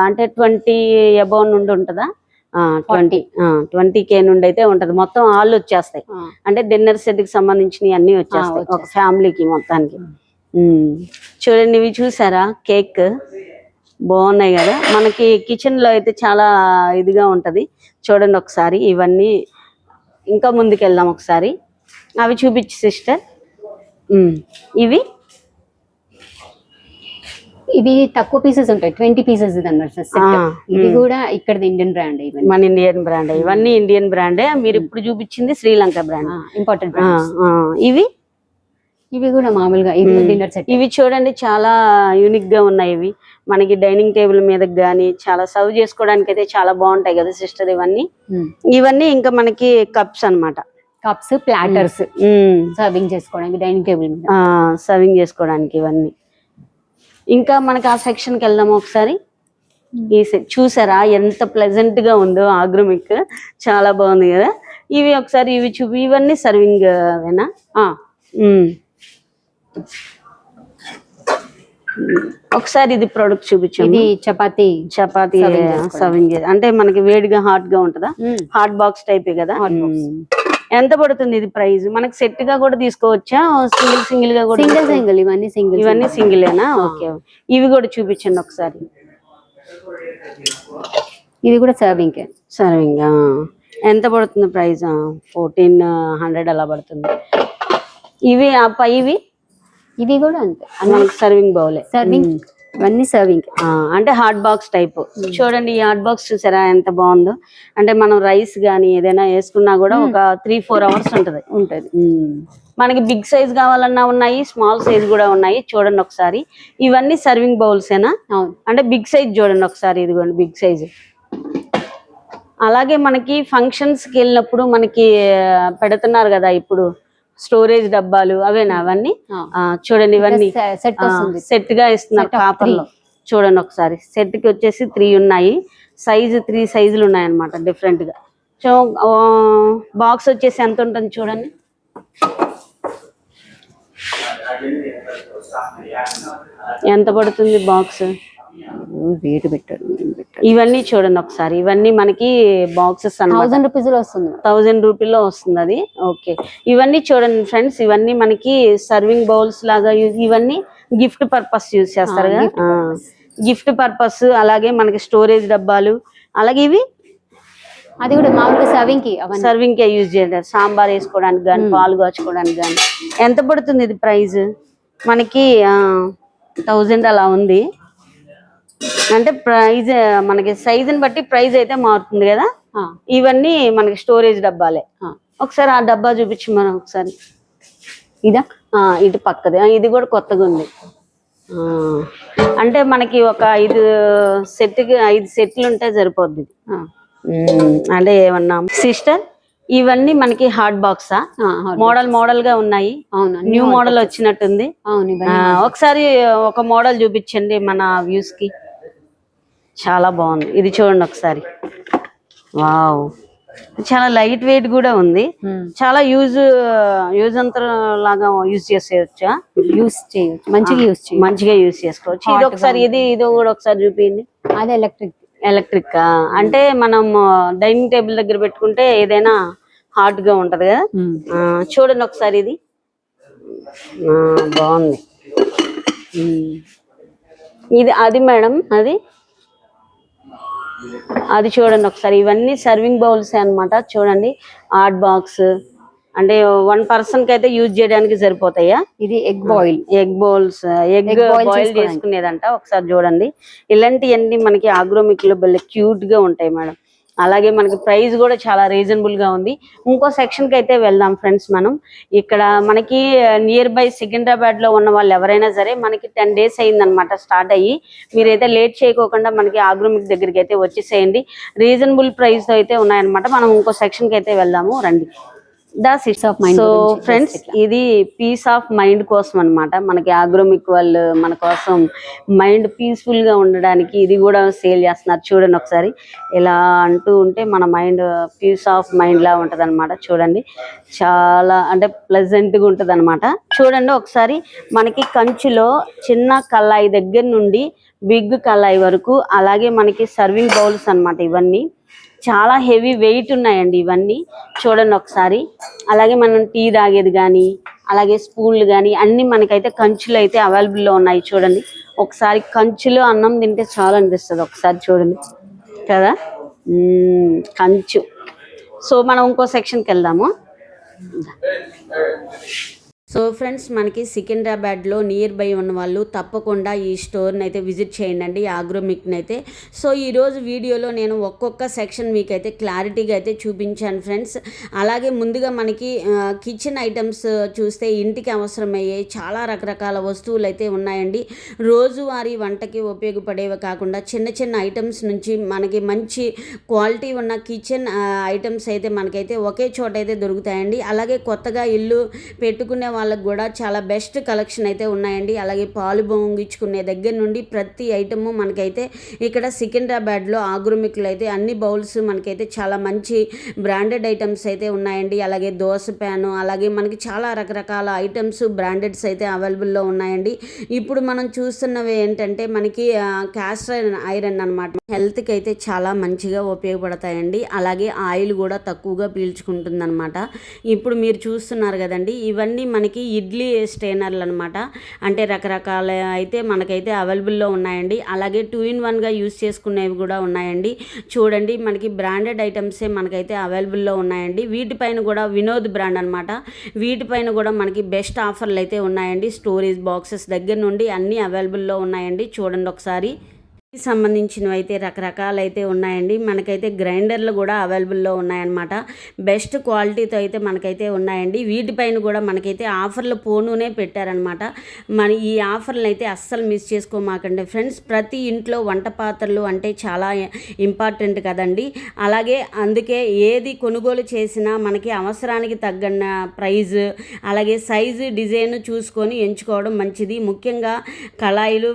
A: అంటే 20 above నుండి ఉంటుందా? 20K నుండి అయితే ఉంటది. మొత్తం ఆల్ వచ్చేస్తాయి. అంటే డిన్నర్ సెట్ కి సంబంధించినవి అన్ని వచ్చేస్తాయి ఒక ఫ్యామిలీకి మొత్తానికి. చూడండి, ఇవి చూసారా? కేక్ బాగున్నాయి కదా. మనకి కిచెన్ లో అయితే చాలా ఇదిగా ఉంటది. చూడండి ఒకసారి, ఇవన్నీ ఇంకా ముందుకు వెళ్దాం ఒకసారి. అవి చూపించు సిస్టర్.
B: ఇవి తక్కువ పీసెస్ ఉంటాయి, 20 pieces ఇది కూడా ఇక్కడ ఇండియన్ బ్రాండ్.
A: మన ఇండియన్ బ్రాండ్, ఇవన్నీ ఇండియన్ బ్రాండే. మీరు ఇప్పుడు చూపించింది శ్రీలంక బ్రాండ్,
B: ఇంపార్టెంట్ బ్రాండ్. ఇవి కూడా మామూలుగా డిన్నర్ సెట్.
A: ఇవి చూడండి చాలా యూనిక్ గా ఉన్నాయి. ఇవి మనకి డైనింగ్ టేబుల్ మీద గానీ చాలా సర్వ్ చేసుకోవడానికి అయితే చాలా బాగుంటాయి కదా సిస్టర్. ఇవన్నీ ఇంకా మనకి కప్స్ అన్నమాట.
B: కప్స్, ప్లాటర్స్ సర్వింగ్ చేసుకోవడానికి డైనింగ్ టేబుల్ మీద
A: సర్వింగ్ చేసుకోవడానికి ఇవన్నీ. ఇంకా మనకి ఆ సెక్షన్ కి వెళ్దాము ఒకసారి. ఈ చూసారా ఎంత ప్లెజెంట్ గా ఉందో ఆగ్రోమిక్, చాలా బాగుంది కదా. ఇవి ఒకసారి ఇవి ఇవన్నీ సర్వింగ్ వేనా? ఒకసారి ఇది ప్రొడక్ట్ చూపించండి.
B: చపాతీ
A: సర్వింగ్ అంటే మనకి వేడిగా హాట్ గా ఉంటుందా? హాట్ బాక్స్ టైపే కదా. ఎంత పడుతుంది ఇది ప్రైస్? మనకి సెట్ గా కూడా తీసుకోవచ్చా? సింగిల్ గా కూడా? ఇవన్నీ సింగిలేనా? ఓకే, ఇవి కూడా చూపించండి ఒకసారి.
B: ఇది కూడా సర్వింగ్.
A: ఎంత పడుతుంది ప్రైస్? 1400 అలా పడుతుంది. ఇవి కూడా అంతే, మనకి సర్వింగ్ బౌలే.
B: ఇవన్నీ సర్వింగ్
A: అంటే హాట్ బాక్స్ టైప్. చూడండి, ఈ హాట్ బాక్స్ చూసారా ఎంత బాగుందో. అంటే మనం రైస్ గానీ ఏదైనా వేసుకున్నా కూడా ఒక 3-4 hours ఉంటది. మనకి బిగ్ సైజ్ కావాలన్నా ఉన్నాయి, స్మాల్ సైజ్ కూడా ఉన్నాయి. చూడండి ఒకసారి, ఇవన్నీ సర్వింగ్ బౌల్స్ ఏనా? అంటే బిగ్ సైజ్ చూడండి ఒకసారి, ఇదిగోండి బిగ్ సైజ్. అలాగే మనకి ఫంక్షన్స్ కి వెళ్ళినప్పుడు మనకి పెడుతున్నారు కదా ఇప్పుడు స్టోరేజ్ డబ్బాలు, అవేనా అవన్నీ? చూడండి, ఇవన్నీ సెట్ గా ఇస్తున్నారు కాపర్ లో. చూడండి ఒకసారి, సెట్ కి వచ్చేసి 3 ఉన్నాయి. 3 సైజులు ఉన్నాయి అన్నమాట డిఫరెంట్ గా. సో బాక్స్ వచ్చేసి ఎంత ఉంటుంది చూడండి. ఎంత పడుతుంది బాక్స్?
B: వెయిట్ పెట్టారు.
A: ఇవన్నీ చూడండి ఒకసారి. ఇవన్నీ మనకి బాక్సెస్
B: 1000 రూపీస్ లో వస్తుంది.
A: 1000 రూపీలో వస్తుంది అది. ఓకే, ఇవన్నీ చూడండి ఫ్రెండ్స్. ఇవన్నీ మనకి సర్వింగ్ బౌల్స్ లాగా ఇవన్నీ గిఫ్ట్ పర్పస్ యూజ్ చేస్తారు కదా, గిఫ్ట్ పర్పస్. అలాగే మనకి స్టోరేజ్ డబ్బాలు, అలాగే ఇవి
B: అది కూడా మామూలుగా
A: సర్వింగ్ కే యూజ్ చేస్తారు. సాంబార్ వేసుకోవడానికి కానీ, పాలు కాచుకోవడానికి కానీ. ఎంత పడుతుంది ఇది ప్రైస్? మనకి 1000 అలా ఉంది. అంటే ప్రైజ్ మనకి సైజుని బట్టి ప్రైస్ అయితే మారుతుంది కదా. ఇవన్నీ మనకి స్టోరేజ్ డబ్బాలే. ఒకసారి ఆ డబ్బా చూపించి మనం ఒకసారి.
B: ఇదా?
A: ఇటు పక్కది. ఇది కూడా కొత్తగా ఉంది. అంటే మనకి ఒక 5 సెట్లు ఉంటే సరిపోద్ది. అంటే ఏమన్నా సిస్టర్, ఇవన్నీ మనకి హాట్ బాక్సా? మోడల్ గా ఉన్నాయి. న్యూ మోడల్ వచ్చినట్టుంది. ఒకసారి ఒక మోడల్ చూపించండి మన వ్యూస్ కి. చాలా బాగుంది. ఇది చూడండి ఒకసారి. వావ్, చాలా లైట్ వెయిట్ కూడా ఉంది. చాలా యూజ్ లాగా యూజ్ చేసేయచ్చా?
B: యూజ్ చేయొచ్చు, మంచిగా యూజ్
A: చేసుకోవచ్చు. ఇది ఒకసారి ఇది కూడా ఒకసారి చూపించండి.
B: అది
A: ఎలక్ట్రిక్ అంటే మనం డైనింగ్ టేబుల్ దగ్గర పెట్టుకుంటే ఏదైనా హాట్ గా ఉంటది కదా. చూడండి ఒకసారి. ఇది బాగుంది. ఇది అది మేడం, అది చూడండి ఒకసారి. ఇవన్నీ సర్వింగ్ బౌల్స్ అన్నమాట. చూడండి, హాట్ బాక్స్ అంటే 1 పర్సన్ కి అయితే యూజ్ చేయడానికి సరిపోతాయా?
B: ఇది ఎగ్
A: బౌల్స్ బాయిల్ చేసుకునేదంట. ఒకసారి చూడండి. ఇలాంటివన్నీ మనకి ఆగ్రోమిక్ లో భలే క్యూట్ గా ఉంటాయి మేడం. అలాగే మనకి ప్రైస్ కూడా చాలా రీజనబుల్ గా ఉంది. ఇంకో సెక్షన్ కి అయితే వెళ్దాం ఫ్రెండ్స్. మనం ఇక్కడ మనకి నియర్ బై సికింద్రాబాద్ లో ఉన్న వాళ్ళు ఎవరైనా సరే మనకి 10 days అయిందనమాట స్టార్ట్ అయ్యి. మీరైతే లేట్ చేయకోకుండా మనకి ఆగ్రోమిక్ దగ్గరికి అయితే వచ్చేసేయండి. రీజనబుల్ ప్రైస్ తో అయితే ఉన్నాయన్నమాట. మనం ఇంకో సెక్షన్ కి అయితే వెళ్దాము రండి. సో ఫ్రెండ్స్, ఇది పీస్ ఆఫ్ మైండ్ కోసం అన్నమాట. మనకి ఆగ్రోమిక్ వాళ్ళు మన కోసం మైండ్ పీస్ఫుల్ గా ఉండడానికి ఇది కూడా సేల్ చేస్తున్నారు. చూడండి ఒకసారి. ఇలా అంటూ ఉంటే మన మైండ్ పీస్ ఆఫ్ మైండ్ లా ఉంటది అనమాట. చూడండి, చాలా అంటే ప్లెజెంట్ గా ఉంటది అనమాట. చూడండి ఒకసారి. మనకి కంచులో చిన్న కళాయి దగ్గర నుండి బిగ్ కళాయి వరకు, అలాగే మనకి సర్వింగ్ బౌల్స్ అన్నమాట. ఇవన్నీ చాలా హెవీ వెయిట్ ఉన్నాయండి ఇవన్నీ. చూడండి ఒకసారి. అలాగే మనం టీ తాగేది కానీ, అలాగే స్పూన్లు కానీ అన్ని మనకైతే కంచులు అయితే అవైలబుల్లో ఉన్నాయి. చూడండి ఒకసారి. కంచులో అన్నం తింటే చాలా అనిపిస్తుంది. ఒకసారి చూడండి కదా, కంచు. సో మనం ఇంకో సెక్షన్కి వెళ్దాము. సో ఫ్రెండ్స్, మనకి సికింద్రాబాద్లో నియర్ బై ఉన్న వాళ్ళు తప్పకుండా ఈ స్టోర్ని అయితే విజిట్ చేయండి, ఆగ్రోమిక్ని అయితే. సో ఈరోజు వీడియోలో నేను ఒక్కొక్క సెక్షన్ మీకైతే క్లారిటీగా అయితే చూపించాను ఫ్రెండ్స్. అలాగే ముందుగా మనకి కిచెన్ ఐటమ్స్ చూస్తే ఇంటికి అవసరమయ్యే చాలా రకరకాల వస్తువులు అయితే ఉన్నాయండి. రోజువారీ వంటకి ఉపయోగపడేవి కాకుండా చిన్న చిన్న ఐటమ్స్ నుంచి మనకి మంచి క్వాలిటీ ఉన్న కిచెన్ ఐటమ్స్ అయితే మనకైతే ఒకే చోట అయితే దొరుకుతాయండి. అలాగే కొత్తగా ఇల్లు పెట్టుకునే వాళ్ళకి కూడా చాలా బెస్ట్ కలెక్షన్ అయితే ఉన్నాయండి. అలాగే పాలు పొంగించుకునే దగ్గర నుండి ప్రతి ఐటము మనకైతే ఇక్కడ సికింద్రాబాద్లో ఆగ్రోమిక్లో అయితే అన్ని బౌల్స్ మనకైతే చాలా మంచి బ్రాండెడ్ ఐటమ్స్ అయితే ఉన్నాయండి. అలాగే దోశ ప్యాను, అలాగే మనకి చాలా రకరకాల ఐటమ్స్ బ్రాండెడ్స్ అయితే అవైలబుల్లో ఉన్నాయండి. ఇప్పుడు మనం చూస్తున్నవి ఏంటంటే మనకి క్యాస్ట్ ఐరన్ అనమాట. హెల్త్కి అయితే చాలా మంచిగా ఉపయోగపడతాయండి. అలాగే ఆయిల్ కూడా తక్కువగా పీల్చుకుంటుంది అనమాట. ఇప్పుడు మీరు చూస్తున్నారు కదండి, ఇవన్నీ మనకి ఇడ్లీ స్టెయినర్లు అనమాట. అంటే రకరకాల అయితే మనకైతే అవైలబుల్లో ఉన్నాయండి. అలాగే 2-in-1గా యూస్ చేసుకునేవి కూడా ఉన్నాయండి. చూడండి, మనకి బ్రాండెడ్ ఐటమ్సే మనకైతే అవైలబుల్లో ఉన్నాయండి. వీటిపైన కూడా వినోద్ బ్రాండ్ అనమాట. వీటిపైన కూడా మనకి బెస్ట్ ఆఫర్లు అయితే ఉన్నాయండి. స్టోరేజ్ బాక్సెస్ దగ్గర నుండి అన్నీ అవైలబుల్లో ఉన్నాయండి. చూడండి ఒకసారి. సంబంధించినవి అయితే రకరకాలు అయితే ఉన్నాయండి. మనకైతే గ్రైండర్లు కూడా అవైలబుల్లో ఉన్నాయన్నమాట. బెస్ట్ క్వాలిటీతో అయితే మనకైతే ఉన్నాయండి. వీటిపైన కూడా మనకైతే ఆఫర్లు పోనూనే పెట్టారనమాట. మన ఈ ఆఫర్లు అయితే అస్సలు మిస్ చేసుకోమాకండి ఫ్రెండ్స్. ప్రతి ఇంట్లో వంట పాత్రలు అంటే చాలా ఇంపార్టెంట్ కదండి. అలాగే అందుకే ఏది కొనుగోలు చేసినా మనకి అవసరానికి తగ్గన ప్రైజ్, అలాగే సైజు, డిజైన్ చూసుకొని ఎంచుకోవడం మంచిది. ముఖ్యంగా కళాయిలు,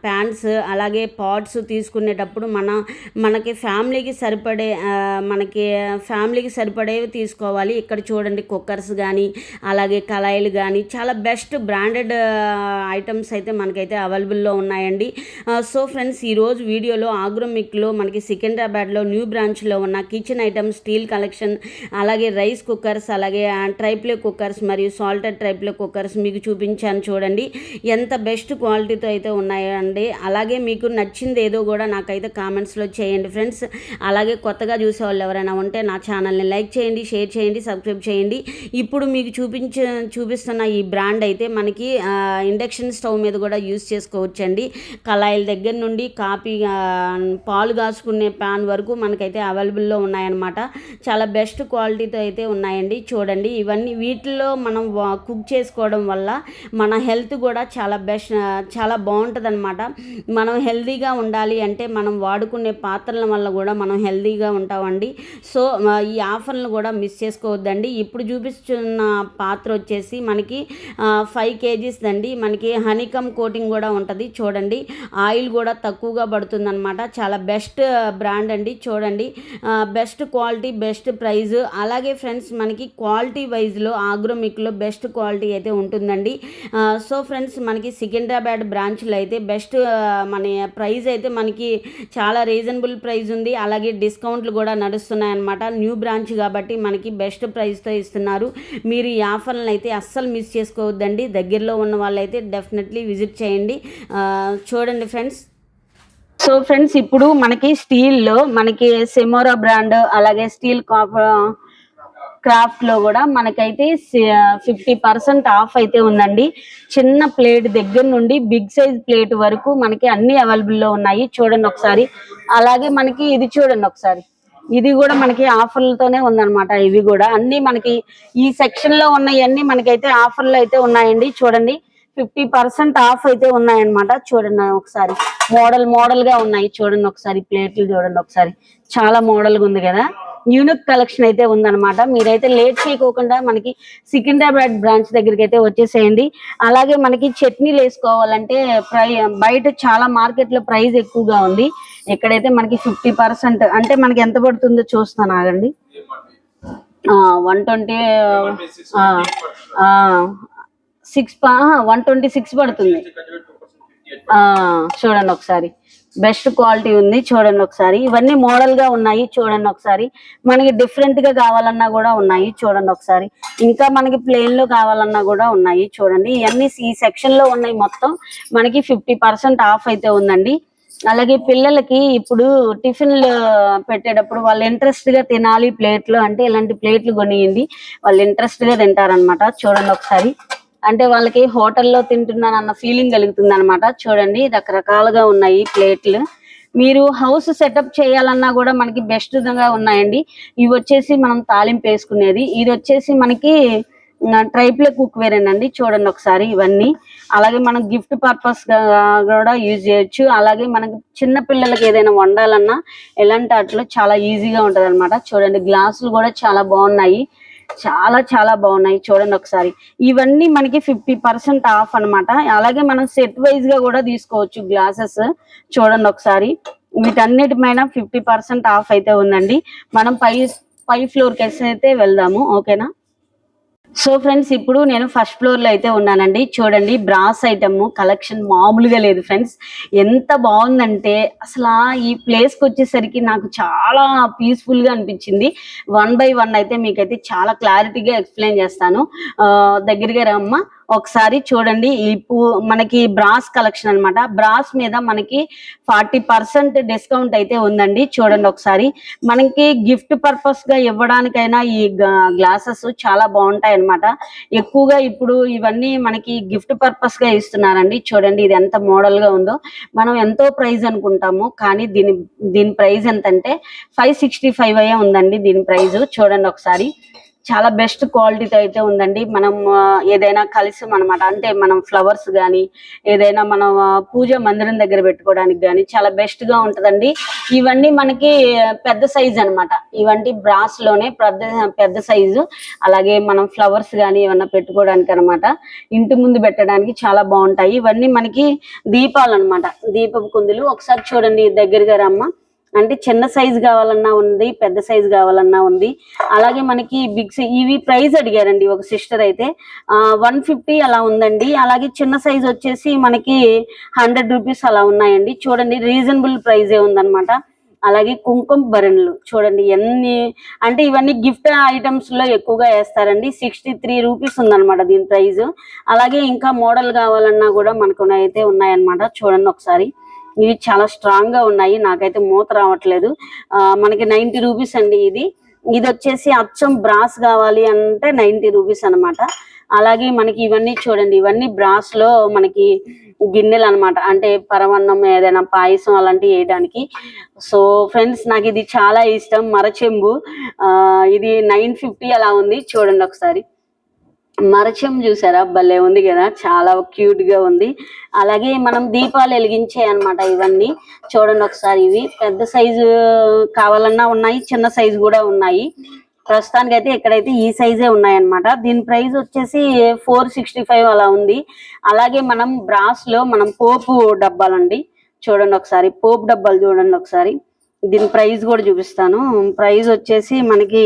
A: ప్యాన్స్, అలాగే పాట్స్, పాట్స్ తీసుకునేటప్పుడు మనకి ఫ్యామిలీకి సరిపడేవి తీసుకోవాలి. ఇక్కడ చూడండి కుక్కర్స్ కానీ అలాగే కళాయిలు కానీ చాలా బెస్ట్ బ్రాండెడ్ ఐటమ్స్ అయితే మనకైతే అవైలబుల్లో ఉన్నాయండి. సో ఫ్రెండ్స్, ఈరోజు వీడియోలో ఆగ్రోమిక్లో మనకి సికింద్రాబాద్లో న్యూ బ్రాంచ్లో ఉన్న కిచెన్ ఐటమ్స్ స్టీల్ కలెక్షన్, అలాగే రైస్ కుక్కర్స్, అలాగే ట్రైప్లే కుక్కర్స్ మరియు సాల్టెడ్ ట్రైప్లే కుక్కర్స్ మీకు చూపించాను. చూడండి ఎంత బెస్ట్ క్వాలిటీతో అయితే ఉన్నాయండి. అలాగే మీకు నచ్చింది ఏదో కూడా నాకైతే కామెంట్స్లో చేయండి ఫ్రెండ్స్. అలాగే కొత్తగా చూసేవాళ్ళు ఎవరైనా ఉంటే నా ఛానల్ని లైక్ చేయండి, షేర్ చేయండి, సబ్స్క్రైబ్ చేయండి. ఇప్పుడు మీకు చూపిస్తున్న ఈ బ్రాండ్ అయితే మనకి ఇండక్షన్ స్టవ్ మీద కూడా యూస్ చేసుకోవచ్చండి. కళాయిల దగ్గర నుండి పాలు కాచుకునే ప్యాన్ వరకు మనకైతే అవైలబుల్లో ఉన్నాయన్నమాట. చాలా బెస్ట్ క్వాలిటీతో అయితే ఉన్నాయండి. చూడండి, వీటిల్లో మనం కుక్ చేసుకోవడం వల్ల మన హెల్త్ కూడా చాలా బాగుంటుంది అనమాట. మనం హెల్తీగా ఉండాలి అంటే మనం వాడుకునే పాత్రల వల్ల కూడా మనం హెల్తీగా ఉంటామండి. సో ఈ ఆఫర్లను కూడా మిస్ చేసుకోవద్దండి. ఇప్పుడు చూపిస్తున్న పాత్ర వచ్చేసి మనకి 5 kgs అండి. మనకి హనీకమ్ కోటింగ్ కూడా ఉంటుంది. చూడండి, ఆయిల్ కూడా తక్కువగా పడుతుంది అనమాట. చాలా బెస్ట్ బ్రాండ్ అండి. చూడండి, బెస్ట్ క్వాలిటీ, బెస్ట్ ప్రైజ్. అలాగే ఫ్రెండ్స్, మనకి క్వాలిటీ వైజ్లో ఆగ్రోమిక్లో బెస్ట్ క్వాలిటీ అయితే ఉంటుందండి. సో ఫ్రెండ్స్, మనకి సికింద్రాబాద్ బ్రాంచ్లో అయితే బెస్ట్ మన ప్రైస్ అయితే మనకి చాలా రీజనబుల్ ప్రైస్ ఉంది. అలాగే డిస్కౌంట్లు కూడా నడుస్తున్నాయి అన్నమాట. న్యూ బ్రాంచ్ కాబట్టి మనకి బెస్ట్ ప్రైస్తో ఇస్తున్నారు. మీరు ఈ ఆఫర్లను అయితే అస్సలు మిస్ చేసుకోవద్దండి. దగ్గరలో ఉన్న వాళ్ళైతే డెఫినెట్లీ విజిట్ చేయండి. చూడండి ఫ్రెండ్స్. సో ఫ్రెండ్స్, ఇప్పుడు మనకి స్టీల్లో మనకి సెమోరా బ్రాండ్, అలాగే స్టీల్ క్రాఫ్ట్లో కూడా మనకైతే 50% ఆఫ్ అయితే ఉందండి. చిన్న ప్లేట్ దగ్గర నుండి బిగ్ సైజ్ ప్లేట్ వరకు మనకి అన్ని అవైలబుల్లో ఉన్నాయి. చూడండి ఒకసారి. అలాగే మనకి ఇది చూడండి ఒకసారి. ఇది కూడా మనకి ఆఫర్లతోనే ఉందన్నమాట. ఇవి కూడా అన్ని మనకి ఈ సెక్షన్ లో ఉన్నవన్నీ మనకైతే ఆఫర్లు అయితే ఉన్నాయండి. చూడండి, 50% ఆఫ్ అయితే ఉన్నాయన్నమాట. చూడండి ఒకసారి. మోడల్ గా ఉన్నాయి. చూడండి ఒకసారి. ప్లేట్లు చూడండి ఒకసారి. చాలా మోడల్ గా ఉంది కదా. యూనిక్ కలెక్షన్ అయితే ఉందన్నమాట. మీరైతే లేట్ చేయకోకుండా మనకి సికింద్రాబాద్ బ్రాంచ్ దగ్గరికి అయితే వచ్చేసేయండి. అలాగే మనకి చట్నీలు వేసుకోవాలంటే బయట చాలా మార్కెట్ లో ప్రైస్ ఎక్కువగా ఉంది. ఇక్కడైతే మనకి 50% అంటే మనకి ఎంత పడుతుందో చూస్తాను, ఆగండి. 126 పడుతుంది. చూడండి ఒకసారి. బెస్ట్ క్వాలిటీ ఉంది. చూడండి ఒకసారి. ఇవన్నీ మోడల్ గా ఉన్నాయి. చూడండి ఒకసారి. మనకి డిఫరెంట్ గా కావాలన్నా కూడా ఉన్నాయి. చూడండి ఒకసారి. ఇంకా మనకి ప్లేన్ లో కావాలన్నా కూడా ఉన్నాయి. చూడండి, ఇవన్నీ ఈ సెక్షన్ లో ఉన్నాయి. మొత్తం మనకి 50% ఆఫ్ అయితే ఉందండి. అలాగే పిల్లలకి ఇప్పుడు టిఫిన్లు పెట్టేటప్పుడు వాళ్ళు ఇంట్రెస్ట్ గా తినాలి ప్లేట్లు అంటే ఇలాంటి ప్లేట్లు కొనియండి. వాళ్ళు ఇంట్రెస్ట్ గా తింటారనమాట. చూడండి ఒకసారి. అంటే వాళ్ళకి హోటల్లో తింటున్నాను అన్న ఫీలింగ్ కలుగుతుంది అనమాట. చూడండి, రకరకాలుగా ఉన్నాయి ప్లేట్లు. మీరు హౌస్ సెటప్ చేయాలన్నా కూడా మనకి బెస్ట్ గా ఉన్నాయండి. ఇవి వచ్చేసి మనం తాలింపు వేసుకునేది. ఇది వచ్చేసి మనకి ట్రైప్లే కుక్ వేరేనండి. చూడండి ఒకసారి. ఇవన్నీ అలాగే మనం గిఫ్ట్ పర్పస్ గా కూడా యూజ్ చేయొచ్చు. అలాగే మనకి చిన్న పిల్లలకి ఏదైనా వండాలన్నా ఎలాంటి వాటిలో చాలా ఈజీగా ఉంటది అనమాట. చూడండి, గ్లాసులు కూడా చాలా బాగున్నాయి. చాలా బాగున్నాయి. చూడండి ఒకసారి. ఇవన్నీ మనకి 50% ఆఫ్ అన్నమాట. అలాగే మనం సెట్ వైజ్ గా కూడా తీసుకోవచ్చు గ్లాసెస్. చూడండి ఒకసారి. వీటన్నిటి పైన 50% ఆఫ్ అయితే ఉందండి. మనం పై ఫ్లోర్ కి అయితే వెళ్దాము. ఓకేనా. సో ఫ్రెండ్స్, ఇప్పుడు నేను ఫస్ట్ ఫ్లోర్ లో అయితే ఉన్నానండి. చూడండి, బ్రాస్ ఐటమ్ కలెక్షన్ మామూలుగా లేదు ఫ్రెండ్స్. ఎంత బాగుందంటే అసలు ఈ ప్లేస్ కి వచ్చేసరికి నాకు చాలా పీస్ఫుల్ గా అనిపించింది. 1 by 1 అయితే మీకైతే చాలా క్లారిటీగా ఎక్స్ప్లెయిన్ చేస్తాను. దగ్గరగా రమ్మ. ఒకసారి చూడండి. మనకి బ్రాస్ కలెక్షన్ అన్నమాట. బ్రాస్ మీద మనకి 40% డిస్కౌంట్ అయితే ఉందండి. చూడండి ఒకసారి. మనకి గిఫ్ట్ పర్పస్ గా ఇవ్వడానికైనా ఈ గ్లాసెస్ చాలా బాగుంటాయి అన్నమాట. ఎక్కువగా ఇప్పుడు ఇవన్నీ మనకి గిఫ్ట్ పర్పస్ గా ఇస్తున్నారండి. చూడండి, ఇది ఎంత మోడల్ గా ఉందో. మనం ఎంతో ప్రైస్ అనుకుంటాము, కానీ దీని ప్రైస్ ఎంతంటే 565 అయ్యే ఉందండి దీని ప్రైస్. చూడండి ఒకసారి. చాలా బెస్ట్ క్వాలిటీతో అయితే ఉందండి. మనం ఏదైనా కలిసి అనమాట, అంటే మనం ఫ్లవర్స్ కానీ ఏదైనా మనం పూజ మందిరం దగ్గర పెట్టుకోవడానికి కానీ చాలా బెస్ట్ గా ఉంటదండి. ఇవన్నీ మనకి పెద్ద సైజ్ అన్నమాట. ఇవన్నీ బ్రాస్ లోనే పెద్ద సైజు. అలాగే మనం ఫ్లవర్స్ కానీ ఏమన్నా పెట్టుకోవడానికి అనమాట, ఇంటి ముందు పెట్టడానికి చాలా బాగుంటాయి. ఇవన్నీ మనకి దీపాలు అనమాట, దీపపు కుందులు. ఒకసారి చూడండి దగ్గరగా రమ్మ. అంటే చిన్న సైజు కావాలన్నా ఉంది, పెద్ద సైజు కావాలన్నా ఉంది. అలాగే మనకి ఇవి ప్రైస్ అడిగారండి ఒక సిస్టర్ అయితే 150 అలా ఉందండి. అలాగే చిన్న సైజు వచ్చేసి మనకి 100 రూపీస్ అలా ఉన్నాయండి. చూడండి రీజనబుల్ ప్రైజే ఉందన్నమాట. అలాగే కుంకుమ భరణులు చూడండి ఎన్ని, అంటే ఇవన్నీ గిఫ్ట్ ఐటమ్స్ లో ఎక్కువగా వేస్తారండి. 63 రూపీస్ ఉందన్నమాట దీని ప్రైస్. అలాగే ఇంకా మోడల్ కావాలన్నా కూడా మనకు అయితే ఉన్నాయన్నమాట. చూడండి ఒకసారి, ఇవి చాలా స్ట్రాంగ్ గా ఉన్నాయి, నాకైతే మూత రావట్లేదు. మనకి 90 రూపీస్ అండి. ఇది వచ్చేసి అచ్చం బ్రాస్ కావాలి అంటే 90 రూపీస్ అనమాట. అలాగే మనకి ఇవన్నీ చూడండి, ఇవన్నీ బ్రాస్ లో మనకి గిన్నెలు అనమాట, అంటే పరవన్నం ఏదైనా పాయసం అలాంటివి వేయడానికి. సో ఫ్రెండ్స్, నాకు ఇది చాలా ఇష్టం, మరచెంబు. ఇది 950 అలా ఉంది. చూడండి ఒకసారి, మరచెంబు చూసారా, భలే ఉంది కదా, చాలా క్యూట్ గా ఉంది. అలాగే మనం దీపాలు వెలిగించే అన్నమాట ఇవన్నీ. చూడండి ఒకసారి, ఇవి పెద్ద సైజు కావాలన్నా ఉన్నాయి, చిన్న సైజు కూడా ఉన్నాయి. ప్రస్తుతానికి అయితే ఇక్కడైతే ఈ సైజే ఉన్నాయన్నమాట. దీని ప్రైస్ వచ్చేసి 465 అలా ఉంది. అలాగే మనం బ్రాస్ లో మనం పోపు డబ్బాలండి, చూడండి ఒకసారి, పోపు డబ్బాలు చూడండి ఒకసారి. దీని ప్రైస్ కూడా చూపిస్తాను. ప్రైస్ వచ్చేసి మనకి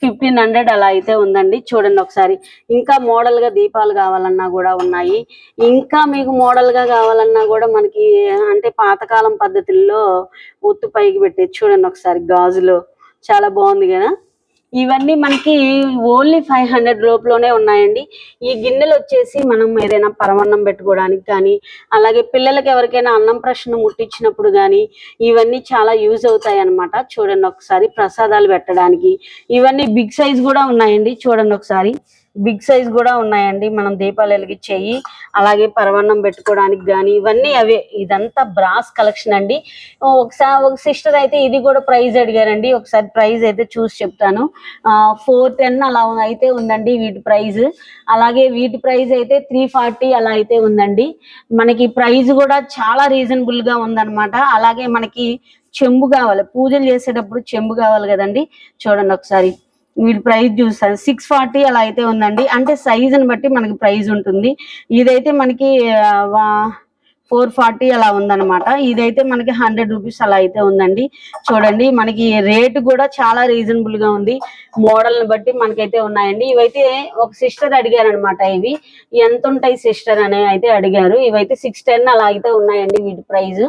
A: 1500 అలా అయితే ఉందండి. చూడండి ఒకసారి. ఇంకా మోడల్ గా దీపాలు కావాలన్నా కూడా ఉన్నాయి. ఇంకా మీకు మోడల్ గా కావాలన్నా కూడా మనకి, అంటే పాతకాలం పద్ధతుల్లో ఒత్తు పైకి పెట్టేది చూడండి ఒకసారి, గాజులో చాలా బాగుంది కదా. ఇవన్నీ మనకి ఓన్లీ 500 లోపులోనే ఉన్నాయండి. ఈ గిన్నెలు వచ్చేసి మనం ఏదైనా పరమాన్నం పెట్టుకోవడానికి కానీ, అలాగే పిల్లలకి ఎవరికైనా అన్నం ప్రశ్న ముట్టించినప్పుడు కానీ ఇవన్నీ చాలా యూజ్ అవుతాయి అన్నమాట. చూడండి ఒకసారి, ప్రసాదాలు పెట్టడానికి. ఇవన్నీ బిగ్ సైజ్ కూడా ఉన్నాయండి. చూడండి ఒకసారి, బిగ్ సైజ్ కూడా ఉన్నాయండి. మనం దీపాలు వెలిగించేయి, అలాగే పరమాన్నం పెట్టుకోవడానికి కానీ ఇవన్నీ అవే. ఇదంతా బ్రాస్ కలెక్షన్ అండి. ఒక సిస్టర్ అయితే ఇది కూడా ప్రైస్ అడిగారండి. ఒకసారి ప్రైస్ అయితే చూసి చెప్తాను. 410 అలా అయితే ఉందండి వీటి ప్రైస్. అలాగే వీటి ప్రైస్ అయితే 340 అలా అయితే ఉందండి. మనకి ప్రైస్ కూడా చాలా రీజనబుల్ గా ఉందన్నమాట. అలాగే మనకి చెంబు కావాలి, పూజలు చేసేటప్పుడు చెంబు కావాలి కదండి. చూడండి ఒకసారి, వీటి ప్రైస్ చూస్తారు 640 అలా అయితే ఉందండి. అంటే సైజుని బట్టి మనకి ప్రైస్ ఉంటుంది. ఇదైతే మనకి 440 అలా ఉందన్నమాట. ఇదైతే మనకి 100 రూపీస్ అలా అయితే ఉందండి. చూడండి, మనకి రేటు కూడా చాలా రీజనబుల్ గా ఉంది. మోడల్ ని బట్టి మనకైతే ఉన్నాయండి. ఇవైతే ఒక సిస్టర్ అడిగారు అనమాట, ఇవి ఎంత ఉంటాయి సిస్టర్ అని అయితే అడిగారు. ఇవైతే 610 అలా అయితే ఉన్నాయండి వీటి ప్రైస్.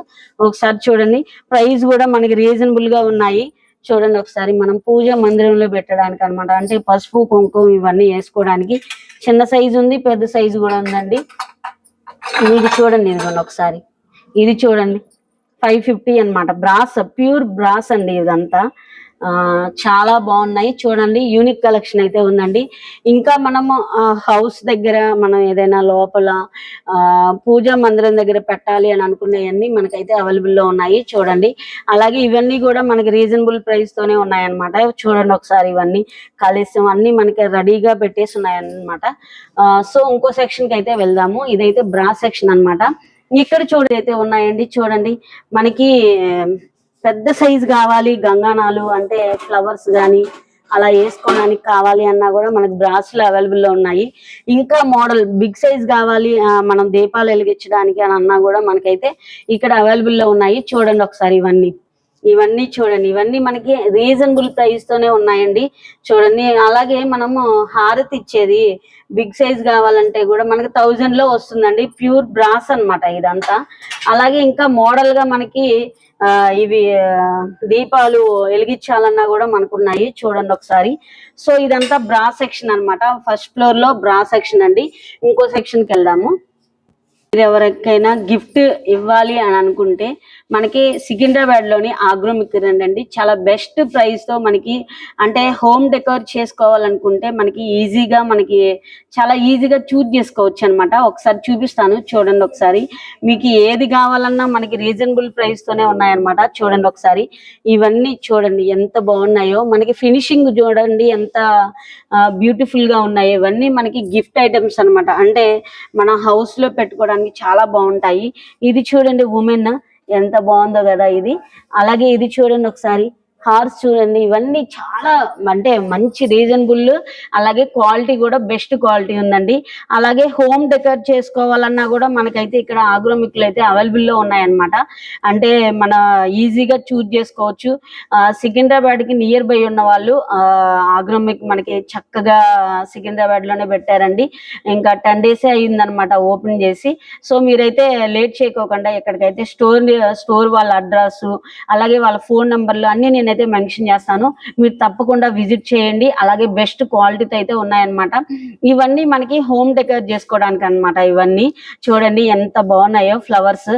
A: ఒకసారి చూడండి, ప్రైస్ కూడా మనకి రీజనబుల్ గా ఉన్నాయి. చూడండి ఒకసారి, మనం పూజ మందిరంలో పెట్టడానికి అనమాట, అంటే పసుపు కుంకుమ ఇవన్నీ వేసుకోవడానికి. చిన్న సైజు ఉంది, పెద్ద సైజు కూడా ఉందండి. ఇది చూడండి, ఇదిగోండి ఒకసారి, ఇది చూడండి 550 అన్నమాట. బ్రాస్, ప్యూర్ బ్రాస్ అండి ఇదంతా. చాలా బాగున్నాయి చూడండి. యూనిక్ కలెక్షన్ అయితే ఉందండి. ఇంకా మనము హౌస్ దగ్గర మనం ఏదైనా లోపల పూజా మందిరం దగ్గర పెట్టాలి అని అనుకునేవన్నీ మనకైతే అవైలబుల్ లో ఉన్నాయి. చూడండి, అలాగే ఇవన్నీ కూడా మనకి రీజనబుల్ ప్రైస్ తోనే ఉన్నాయన్నమాట. చూడండి ఒకసారి, ఇవన్నీ కలెక్షన్ అన్ని మనకి రెడీగా పెట్టేసి ఉన్నాయన్నమాట. సో ఇంకో సెక్షన్ కి అయితే వెళ్దాము. ఇదైతే బ్రా సెక్షన్ అన్నమాట. ఇక్కడ చూడైతే ఉన్నాయండి. చూడండి, మనకి పెద్ద సైజు కావాలి, గంగానాలు అంటే ఫ్లవర్స్ కానీ అలా వేసుకోవడానికి కావాలి అన్నా కూడా మనకి బ్రాస్ లో అవైలబుల్ లో ఉన్నాయి. ఇంకా మోడల్ బిగ్ సైజ్ కావాలి మనం దీపాలు వెలిగించడానికి అని అన్నా కూడా మనకైతే ఇక్కడ అవైలబుల్ లో ఉన్నాయి. చూడండి ఒకసారి, ఇవన్నీ చూడండి, ఇవన్నీ మనకి రీజనబుల్ ప్రైస్ తోనే ఉన్నాయండి. చూడండి, అలాగే మనము హారతి ఇచ్చేది బిగ్ సైజ్ కావాలంటే కూడా మనకి 1000 లో వస్తుందండి. ప్యూర్ బ్రాస్ అన్నమాట ఇదంతా. అలాగే ఇంకా మోడల్ గా మనకి ఇవి దీపాలు వెలిగించాలన్నా కూడా మనకున్నాయి. చూడండి ఒకసారి. సో ఇదంతా బ్రా సెక్షన్ అన్నమాట. ఫస్ట్ ఫ్లోర్ లో బ్రా సెక్షన్ అండి. ఇంకో సెక్షన్ కి వెళ్దాము. మీరు ఎవరికైనా గిఫ్ట్ ఇవ్వాలి అని అనుకుంటే మనకి సికింద్రాబాద్ లోని ఆగ్రోమిక్ రండి, చాలా బెస్ట్ ప్రైస్ తో మనకి అంటే హోమ్ డెకోర్ చేసుకోవాలనుకుంటే మనకి ఈజీగా మనకి చాలా ఈజీగా చూజ్ చేసుకోవచ్చు అనమాట. ఒకసారి చూపిస్తాను చూడండి. ఒకసారి మీకు ఏది కావాలన్నా మనకి రీజనబుల్ ప్రైస్ తోనే ఉన్నాయన్నమాట. చూడండి ఒకసారి, ఇవన్నీ చూడండి ఎంత బాగున్నాయో, మనకి ఫినిషింగ్ చూడండి ఎంత బ్యూటిఫుల్ గా ఉన్నాయి. ఇవన్నీ మనకి గిఫ్ట్ ఐటమ్స్ అన్నమాట. అంటే మన హౌస్ లో పెట్టుకోవడానికి చాలా బాగుంటాయి. ఇది చూడండి ఉమెన్ ఎంత బాగుందో కదా ఇది. అలాగే ఇది చూడండి ఒకసారి, హార్స్ చూడండి. ఇవన్నీ చాలా అంటే మంచి రీజనబుల్, అలాగే క్వాలిటీ కూడా బెస్ట్ క్వాలిటీ ఉందండి. అలాగే హోమ్ డెకర్ చేసుకోవాలన్నా కూడా మనకైతే ఇక్కడ ఆగ్రోమిక్ లో అయితే అవైలబుల్ లో ఉన్నాయన్నమాట. అంటే మన ఈజీగా చూజ్ చేసుకోవచ్చు. సికింద్రాబాద్ కి నియర్ బై ఉన్న వాళ్ళు ఆగ్రోమిక్ మనకి చక్కగా సికింద్రాబాద్ లోనే పెట్టారండి. ఇంకా 10 days అయిందనమాట ఓపెన్ చేసి. సో మీరైతే లేట్ చేయకోకుండా ఎక్కడికైతే స్టోర్ వాళ్ళ అడ్రస్ అలాగే వాళ్ళ ఫోన్ నంబర్లు అన్ని నేనైతే మెన్షన్ చేస్తాను, మీరు తప్పకుండా విజిట్ చేయండి. అలాగే బెస్ట్ క్వాలిటీతో అయితే ఉన్నాయన్నమాట. ఇవన్నీ మనకి హోమ్ డెకర్ చేసుకోవడానికి అన్నమాట. ఇవన్నీ చూడండి ఎంత బాగున్నాయో, ఫ్లవర్స్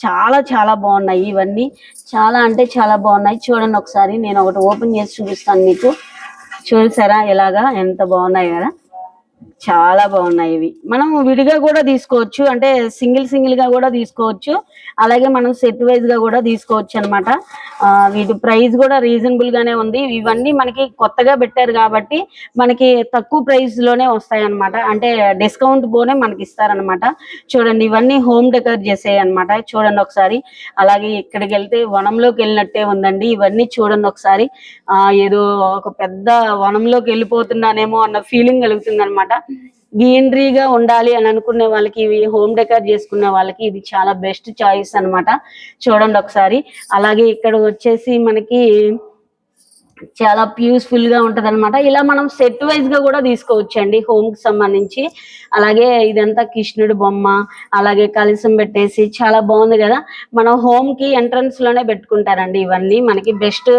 A: చాలా చాలా బాగున్నాయి. ఇవన్నీ చాలా అంటే చాలా బాగున్నాయి. చూడండి ఒకసారి, నేను ఒకటి ఓపెన్ చేసి చూపిస్తాను మీకు. చూసారా ఎలాగా ఎంత బాగున్నాయి కదా, చాలా బాగున్నాయి. ఇవి మనం విడిగా కూడా తీసుకోవచ్చు, అంటే సింగిల్ గా కూడా తీసుకోవచ్చు, అలాగే మనం సెట్ వైజ్ గా కూడా తీసుకోవచ్చు అనమాట. వీటి ప్రైస్ కూడా రీజనబుల్ గానే ఉంది. ఇవన్నీ మనకి కొత్తగా పెట్టారు కాబట్టి మనకి తక్కువ ప్రైస్ లోనే వస్తాయి అనమాట. అంటే డిస్కౌంట్ పోనే మనకి ఇస్తారనమాట. చూడండి ఇవన్నీ హోమ్ డెకర్ చేసేవి అనమాట. చూడండి ఒకసారి. అలాగే ఇక్కడికి వెళ్తే వనంలోకి వెళ్ళినట్టే ఉందండి. ఇవన్నీ చూడండి ఒకసారి, ఏదో ఒక పెద్ద వనంలోకి వెళ్ళిపోతున్నానేమో అన్న ఫీలింగ్ కలుగుతుంది అనమాట. గ్రీనరీగా ఉండాలి అని అనుకునే వాళ్ళకి, ఇవి హోమ్ డెకర్ చేసుకునే వాళ్ళకి ఇది చాలా బెస్ట్ చాయిస్ అన్నమాట. చూడండి ఒకసారి. అలాగే ఇక్కడ వచ్చేసి మనకి చాలా పీస్ఫుల్ గా ఉంటది అనమాట. ఇలా మనం సెట్ వైజ్ గా కూడా తీసుకోవచ్చు అండి హోమ్ కి సంబంధించి. అలాగే ఇదంతా కృష్ణుడి బొమ్మ, అలాగే కలసం పెట్టేసి చాలా బాగుంది కదా. మనం హోమ్ కి ఎంట్రన్స్ లోనే పెట్టుకుంటారండి. ఇవన్నీ మనకి బెస్ట్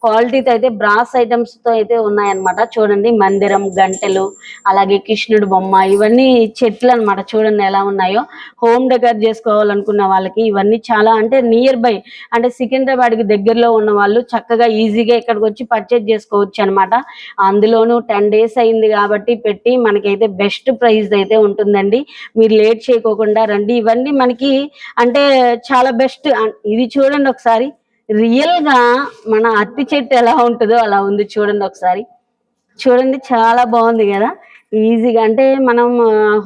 A: క్వాలిటీతో అయితే బ్రాస్ ఐటమ్స్ తో అయితే ఉన్నాయన్నమాట. చూడండి మందిరం, గంటెలు, అలాగే కృష్ణుడి బొమ్మ, ఇవన్నీ చెట్లు అనమాట. చూడండి ఎలా ఉన్నాయో. హోమ్ డెకర్ చేసుకోవాలనుకున్న వాళ్ళకి ఇవన్నీ చాలా అంటే నియర్ బై, అంటే సికింద్రాబాద్ కి దగ్గరలో ఉన్న వాళ్ళు చక్కగా ఈజీగా ఇక్కడికి వచ్చి పర్చేజ్ చేసుకోవచ్చు అనమాట. అందులోనూ 10 days అయింది కాబట్టి పెట్టి మనకైతే బెస్ట్ ప్రైస్ అయితే ఉంటుందండి. మీరు లేట్ చేయకోకుండా రండి. ఇవన్నీ మనకి అంటే చాలా బెస్ట్. ఇది చూడండి ఒకసారి, రియల్ గా మన అరటి చెట్టు ఎలా ఉంటుందో అలా ఉంది. చూడండి ఒకసారి, చూడండి చాలా బాగుంది కదా. ఈజీగా అంటే మనం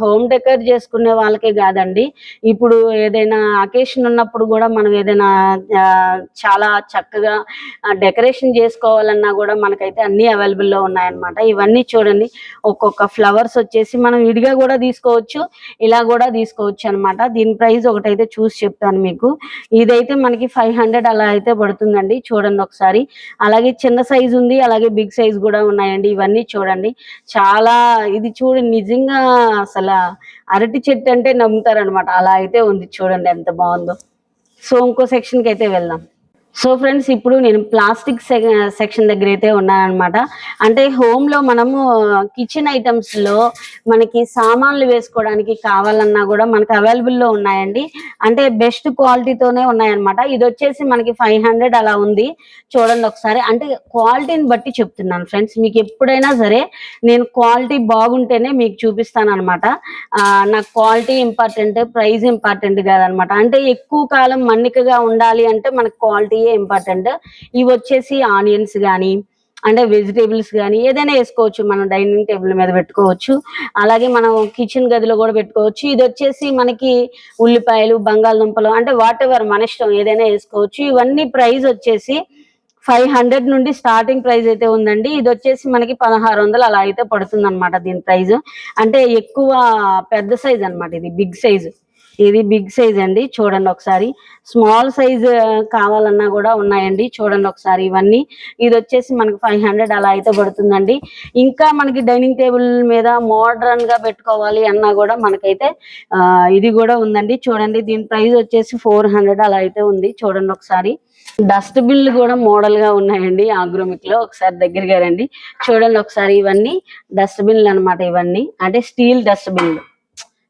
A: హోమ్ డెకర్ చేసుకునే వాళ్ళకే కాదండి, ఇప్పుడు ఏదైనా అకేషన్ ఉన్నప్పుడు కూడా మనం ఏదైనా చాలా చక్కగా డెకరేషన్ చేసుకోవాలన్నా కూడా మనకైతే అన్ని అవైలబుల్లో ఉన్నాయన్నమాట. ఇవన్నీ చూడండి, ఒక్కొక్క ఫ్లవర్స్ వచ్చేసి మనం విడిగా కూడా తీసుకోవచ్చు, ఇలా కూడా తీసుకోవచ్చు అనమాట. దీని ప్రైస్ ఒకటైతే చూసి చెప్తాను మీకు. ఇదైతే మనకి 500 అలా అయితే పడుతుందండి. చూడండి ఒకసారి. అలాగే చిన్న సైజు ఉంది, అలాగే బిగ్ సైజ్ కూడా ఉన్నాయండి. ఇవన్నీ చూడండి చాలా, ఇది చూడండి నిజంగా అసలు అరటి చెట్టు అంటే నమ్ముతారనమాట, అలా అయితే ఉంది. చూడండి ఎంత బాగుందో. సో ఇంకో సెక్షన్ కి అయితే వెళ్దాం. సో ఫ్రెండ్స్, ఇప్పుడు నేను ప్లాస్టిక్ సెక్షన్ దగ్గర అయితే ఉన్నానమాట. అంటే హోమ్ లో మనము కిచెన్ ఐటమ్స్ లో మనకి సామాన్లు వేసుకోవడానికి కావాలన్నా కూడా మనకి అవైలబుల్ లో ఉన్నాయండి. అంటే బెస్ట్ క్వాలిటీతోనే ఉన్నాయన్నమాట. ఇది వచ్చేసి మనకి 500 అలా ఉంది. చూడండి ఒకసారి. అంటే క్వాలిటీని బట్టి చెప్తున్నాను ఫ్రెండ్స్, మీకు ఎప్పుడైనా సరే నేను క్వాలిటీ బాగుంటేనే మీకు చూపిస్తాను అనమాట. నాకు క్వాలిటీ ఇంపార్టెంట్, ప్రైస్ ఇంపార్టెంట్ కాదనమాట. అంటే ఎక్కువ కాలం మన్నికగా ఉండాలి అంటే మనకు క్వాలిటీ ఇంపార్టెంట్. ఇవి వచ్చేసి ఆనియన్స్ కానీ, అంటే వెజిటేబుల్స్ కానీ ఏదైనా వేసుకోవచ్చు, మనం డైనింగ్ టేబుల్ మీద పెట్టుకోవచ్చు, అలాగే మనం కిచెన్ గదిలో కూడా పెట్టుకోవచ్చు. ఇది వచ్చేసి మనకి ఉల్లిపాయలు, బంగాళదుంపలు, అంటే వాట్ ఎవర్ మన ఇష్టం ఏదైనా వేసుకోవచ్చు. ఇవన్నీ ప్రైస్ వచ్చేసి 500 నుండి స్టార్టింగ్ ప్రైస్ అయితే ఉందండి. ఇది వచ్చేసి మనకి 1600 అలా అయితే పడుతుంది అనమాట దీని ప్రైస్. అంటే ఎక్కువ పెద్ద సైజ్ అనమాట, ఇది బిగ్ సైజ్. ఇది బిగ్ సైజ్ అండి. చూడండి ఒకసారి. స్మాల్ సైజ్ కావాలన్నా కూడా ఉన్నాయండి. చూడండి ఒకసారి ఇవన్నీ. ఇది వచ్చేసి మనకి 500 అలా అయితే పడుతుందండి. ఇంకా మనకి డైనింగ్ టేబుల్ మీద మోడర్న్ గా పెట్టుకోవాలి అన్నా కూడా మనకైతే ఇది కూడా ఉందండి. చూడండి దీని ప్రైస్ వచ్చేసి 400 అలా అయితే ఉంది. చూడండి ఒకసారి. డస్ట్ బిన్లు కూడా మోడల్ గా ఉన్నాయండి ఆగ్రోమిక్ లో. ఒకసారి దగ్గరగా రండి, చూడండి ఒకసారి. ఇవన్నీ డస్ట్ బిన్లు అనమాట. ఇవన్నీ అంటే స్టీల్ డస్ట్ బిన్లు.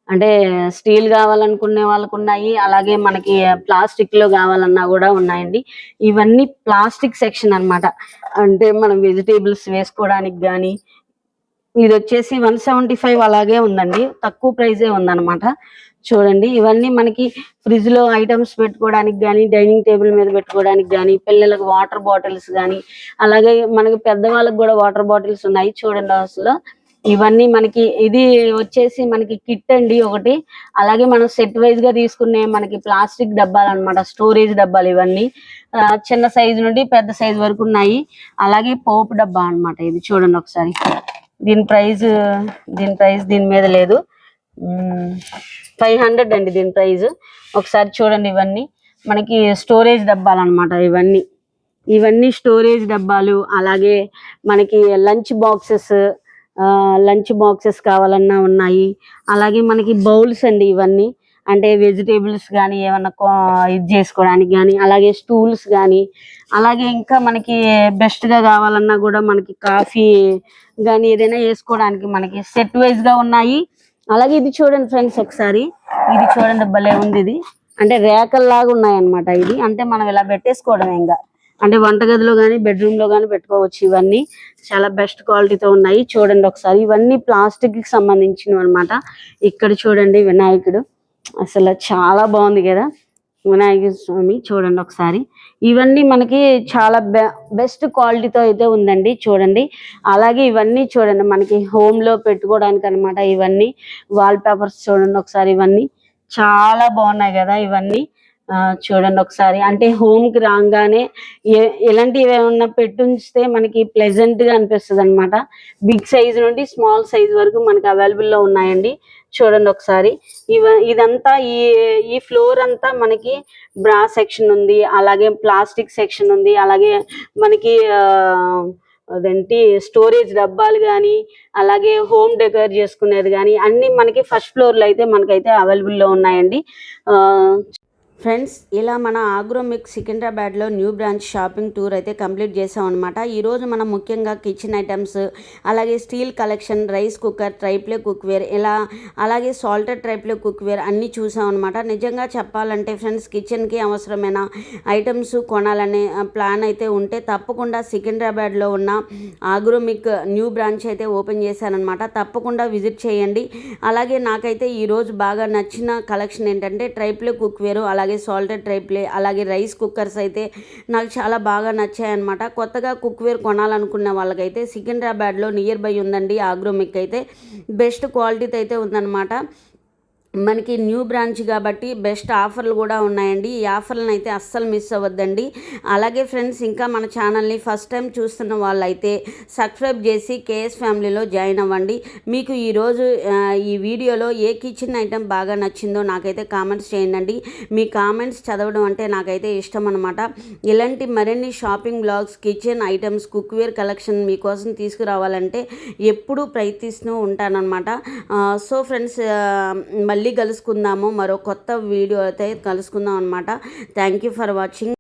A: అంటే స్టీల్ కావాలనుకునే వాళ్ళకు ఉన్నాయి, అలాగే మనకి ప్లాస్టిక్ లో కావాలన్నా కూడా ఉన్నాయండి. ఇవన్నీ ప్లాస్టిక్ సెక్షన్ అన్నమాట. అంటే మనం వెజిటేబుల్స్ వేసుకోవడానికి కానీ, ఇది వచ్చేసి 175 అలాగే ఉందండి, తక్కువ ప్రైజే ఉందన్నమాట. చూడండి, ఇవన్నీ మనకి ఫ్రిడ్జ్ లో ఐటమ్స్ పెట్టుకోవడానికి కానీ, డైనింగ్ టేబుల్ మీద పెట్టుకోవడానికి కానీ, పిల్లలకు వాటర్ బాటిల్స్ కానీ, అలాగే మనకి పెద్దవాళ్ళకి కూడా వాటర్ బాటిల్స్ ఉన్నాయి. చూడండి అసలు ఇవన్నీ మనకి, ఇది వచ్చేసి మనకి కిట్ అండి ఒకటి. అలాగే మనం సెట్ వైజ్ గా తీసుకునే మనకి ప్లాస్టిక్ డబ్బాలు అన్నమాట, స్టోరేజ్ డబ్బాలు ఇవన్నీ. చిన్న సైజు నుండి పెద్ద సైజు వరకు ఉన్నాయి. అలాగే పోపు డబ్బా అన్నమాట ఇది. చూడండి ఒకసారి దీని ప్రైస్, దీని మీద లేదు, 500 అండి దీని ప్రైస్. ఒకసారి చూడండి, ఇవన్నీ మనకి స్టోరేజ్ డబ్బాలు అన్నమాట. ఇవన్నీ స్టోరేజ్ డబ్బాలు. అలాగే మనకి లంచ్ బాక్సెస్ కావాలన్నా ఉన్నాయి. అలాగే మనకి బౌల్స్ అండి ఇవన్నీ, అంటే వెజిటేబుల్స్ కానీ ఏమన్నా ఇది చేసుకోవడానికి కానీ, అలాగే స్టూల్స్ కానీ, అలాగే ఇంకా మనకి బెస్ట్ గా కావాలన్నా కూడా మనకి కాఫీ కానీ ఏదైనా వేసుకోవడానికి మనకి సెట్ వైజ్ గా ఉన్నాయి. అలాగే ఇది చూడండి ఫ్రెండ్స్ ఒకసారి, ఇది చూడండి భలే ఉంది. ఇది అంటే రేకల్లాగా ఉన్నాయి అన్నమాట. ఇది అంటే మనం ఇలా పెట్టేసుకోవడం, ఇంకా అంటే వంటగదిలో కానీ బెడ్రూమ్ లో కానీ పెట్టుకోవచ్చు. ఇవన్నీ చాలా బెస్ట్ క్వాలిటీతో ఉన్నాయి. చూడండి ఒకసారి, ఇవన్నీ ప్లాస్టిక్ కి సంబంధించినవి అన్నమాట. ఇక్కడ చూడండి వినాయకుడు, అసలు చాలా బాగుంది కదా వినాయక స్వామి. చూడండి ఒకసారి, ఇవన్నీ మనకి చాలా బెస్ట్ క్వాలిటీతో అయితే ఉందండి. చూడండి, అలాగే ఇవన్నీ చూడండి మనకి హోమ్ లో పెట్టుకోవడానికి అన్నమాట. ఇవన్నీ వాల్ పేపర్స్ చూడండి ఒకసారి, ఇవన్నీ చాలా బాగున్నాయి కదా ఇవన్నీ. చూడండి ఒకసారి, అంటే హోమ్ కి రాగానే ఇలాంటివి ఏమన్నా పెట్టుంచితే మనకి ప్లెజెంట్ గా అనిపిస్తుంది అనమాట. బిగ్ సైజ్ నుండి స్మాల్ సైజ్ వరకు మనకి అవైలబుల్ లో ఉన్నాయండి. చూడండి ఒకసారి, ఇదంతా ఈ ఫ్లోర్ అంతా మనకి బ్రా సెక్షన్ ఉంది, అలాగే ప్లాస్టిక్ సెక్షన్ ఉంది, అలాగే మనకి అదేంటి స్టోరేజ్ డబ్బాలు కానీ, అలాగే హోమ్ డెకర్ చేసుకునేది కానీ అన్ని మనకి ఫస్ట్ ఫ్లోర్ లో అయితే మనకైతే అవైలబుల్ లో ఉన్నాయండి. ఫ్రెండ్స్, ఇలా మన ఆగ్రోమిక్ సికింద్రాబాద్లో న్యూ బ్రాంచ్ షాపింగ్ టూర్ అయితే కంప్లీట్ చేసాం అనమాట. ఈరోజు మనం ముఖ్యంగా కిచెన్ ఐటమ్స్, అలాగే steel collection, rice cooker, tri-ply cookware, ఇలా అలాగే సాల్టెడ్ ట్రైప్లే కుక్వేర్ అన్నీ చూసాం అనమాట. నిజంగా చెప్పాలంటే ఫ్రెండ్స్, కిచెన్కి అవసరమైన ఐటమ్స్ కొనాలనే ప్లాన్ అయితే ఉంటే తప్పకుండా సికింద్రాబాద్లో ఉన్న ఆగ్రోమిక్ న్యూ బ్రాంచ్ అయితే ఓపెన్ చేశానమాట. తప్పకుండా విజిట్ చేయండి. అలాగే నాకైతే ఈరోజు బాగా నచ్చిన కలెక్షన్ ఏంటంటే ట్రైప్లే కుక్వేరు, అలాగే సాల్టెడ్ ట్రైప్లే, అలాగే రైస్ కుక్కర్స్ అయితే నాకు చాలా బాగా నచ్చాయన్నమాట. కొత్తగా కుక్వేర్ కొనాలనుకున్న వాళ్ళకైతే సికింద్రాబాద్లో నియర్ బై ఉందండి ఆగ్రోమిక్. అయితే బెస్ట్ క్వాలిటీతో అయితే ఉందన్నమాట. మనకి న్యూ బ్రాంచ్ కాబట్టి బెస్ట్ ఆఫర్లు కూడా ఉన్నాయండి. ఈ ఆఫర్లను అయితే అస్సలు మిస్ అవ్వద్దండి. అలాగే ఫ్రెండ్స్, ఇంకా మన ఛానల్ని ఫస్ట్ టైం చూస్తున్న వాళ్ళైతే సబ్స్క్రైబ్ చేసి కేఎస్ ఫ్యామిలీలో జాయిన్ అవ్వండి. మీకు ఈరోజు ఈ వీడియోలో ఏ కిచెన్ ఐటెం బాగా నచ్చిందో నాకైతే కామెంట్స్ చేయండి. మీ కామెంట్స్ చదవడం అంటే నాకైతే ఇష్టం అనమాట. ఇలాంటి మరిన్ని shopping blogs, kitchen items, cookware collection మీకోసం తీసుకురావాలంటే ఎప్పుడూ ప్రయత్నిస్తూ ఉంటానన్నమాట. సో ఫ్రెండ్స్, మళ్ళీ కలుసుకుందాము, మరో కొత్త వీడియో అయితే కలుసుకుందాం అనమాట. Thank you for watching.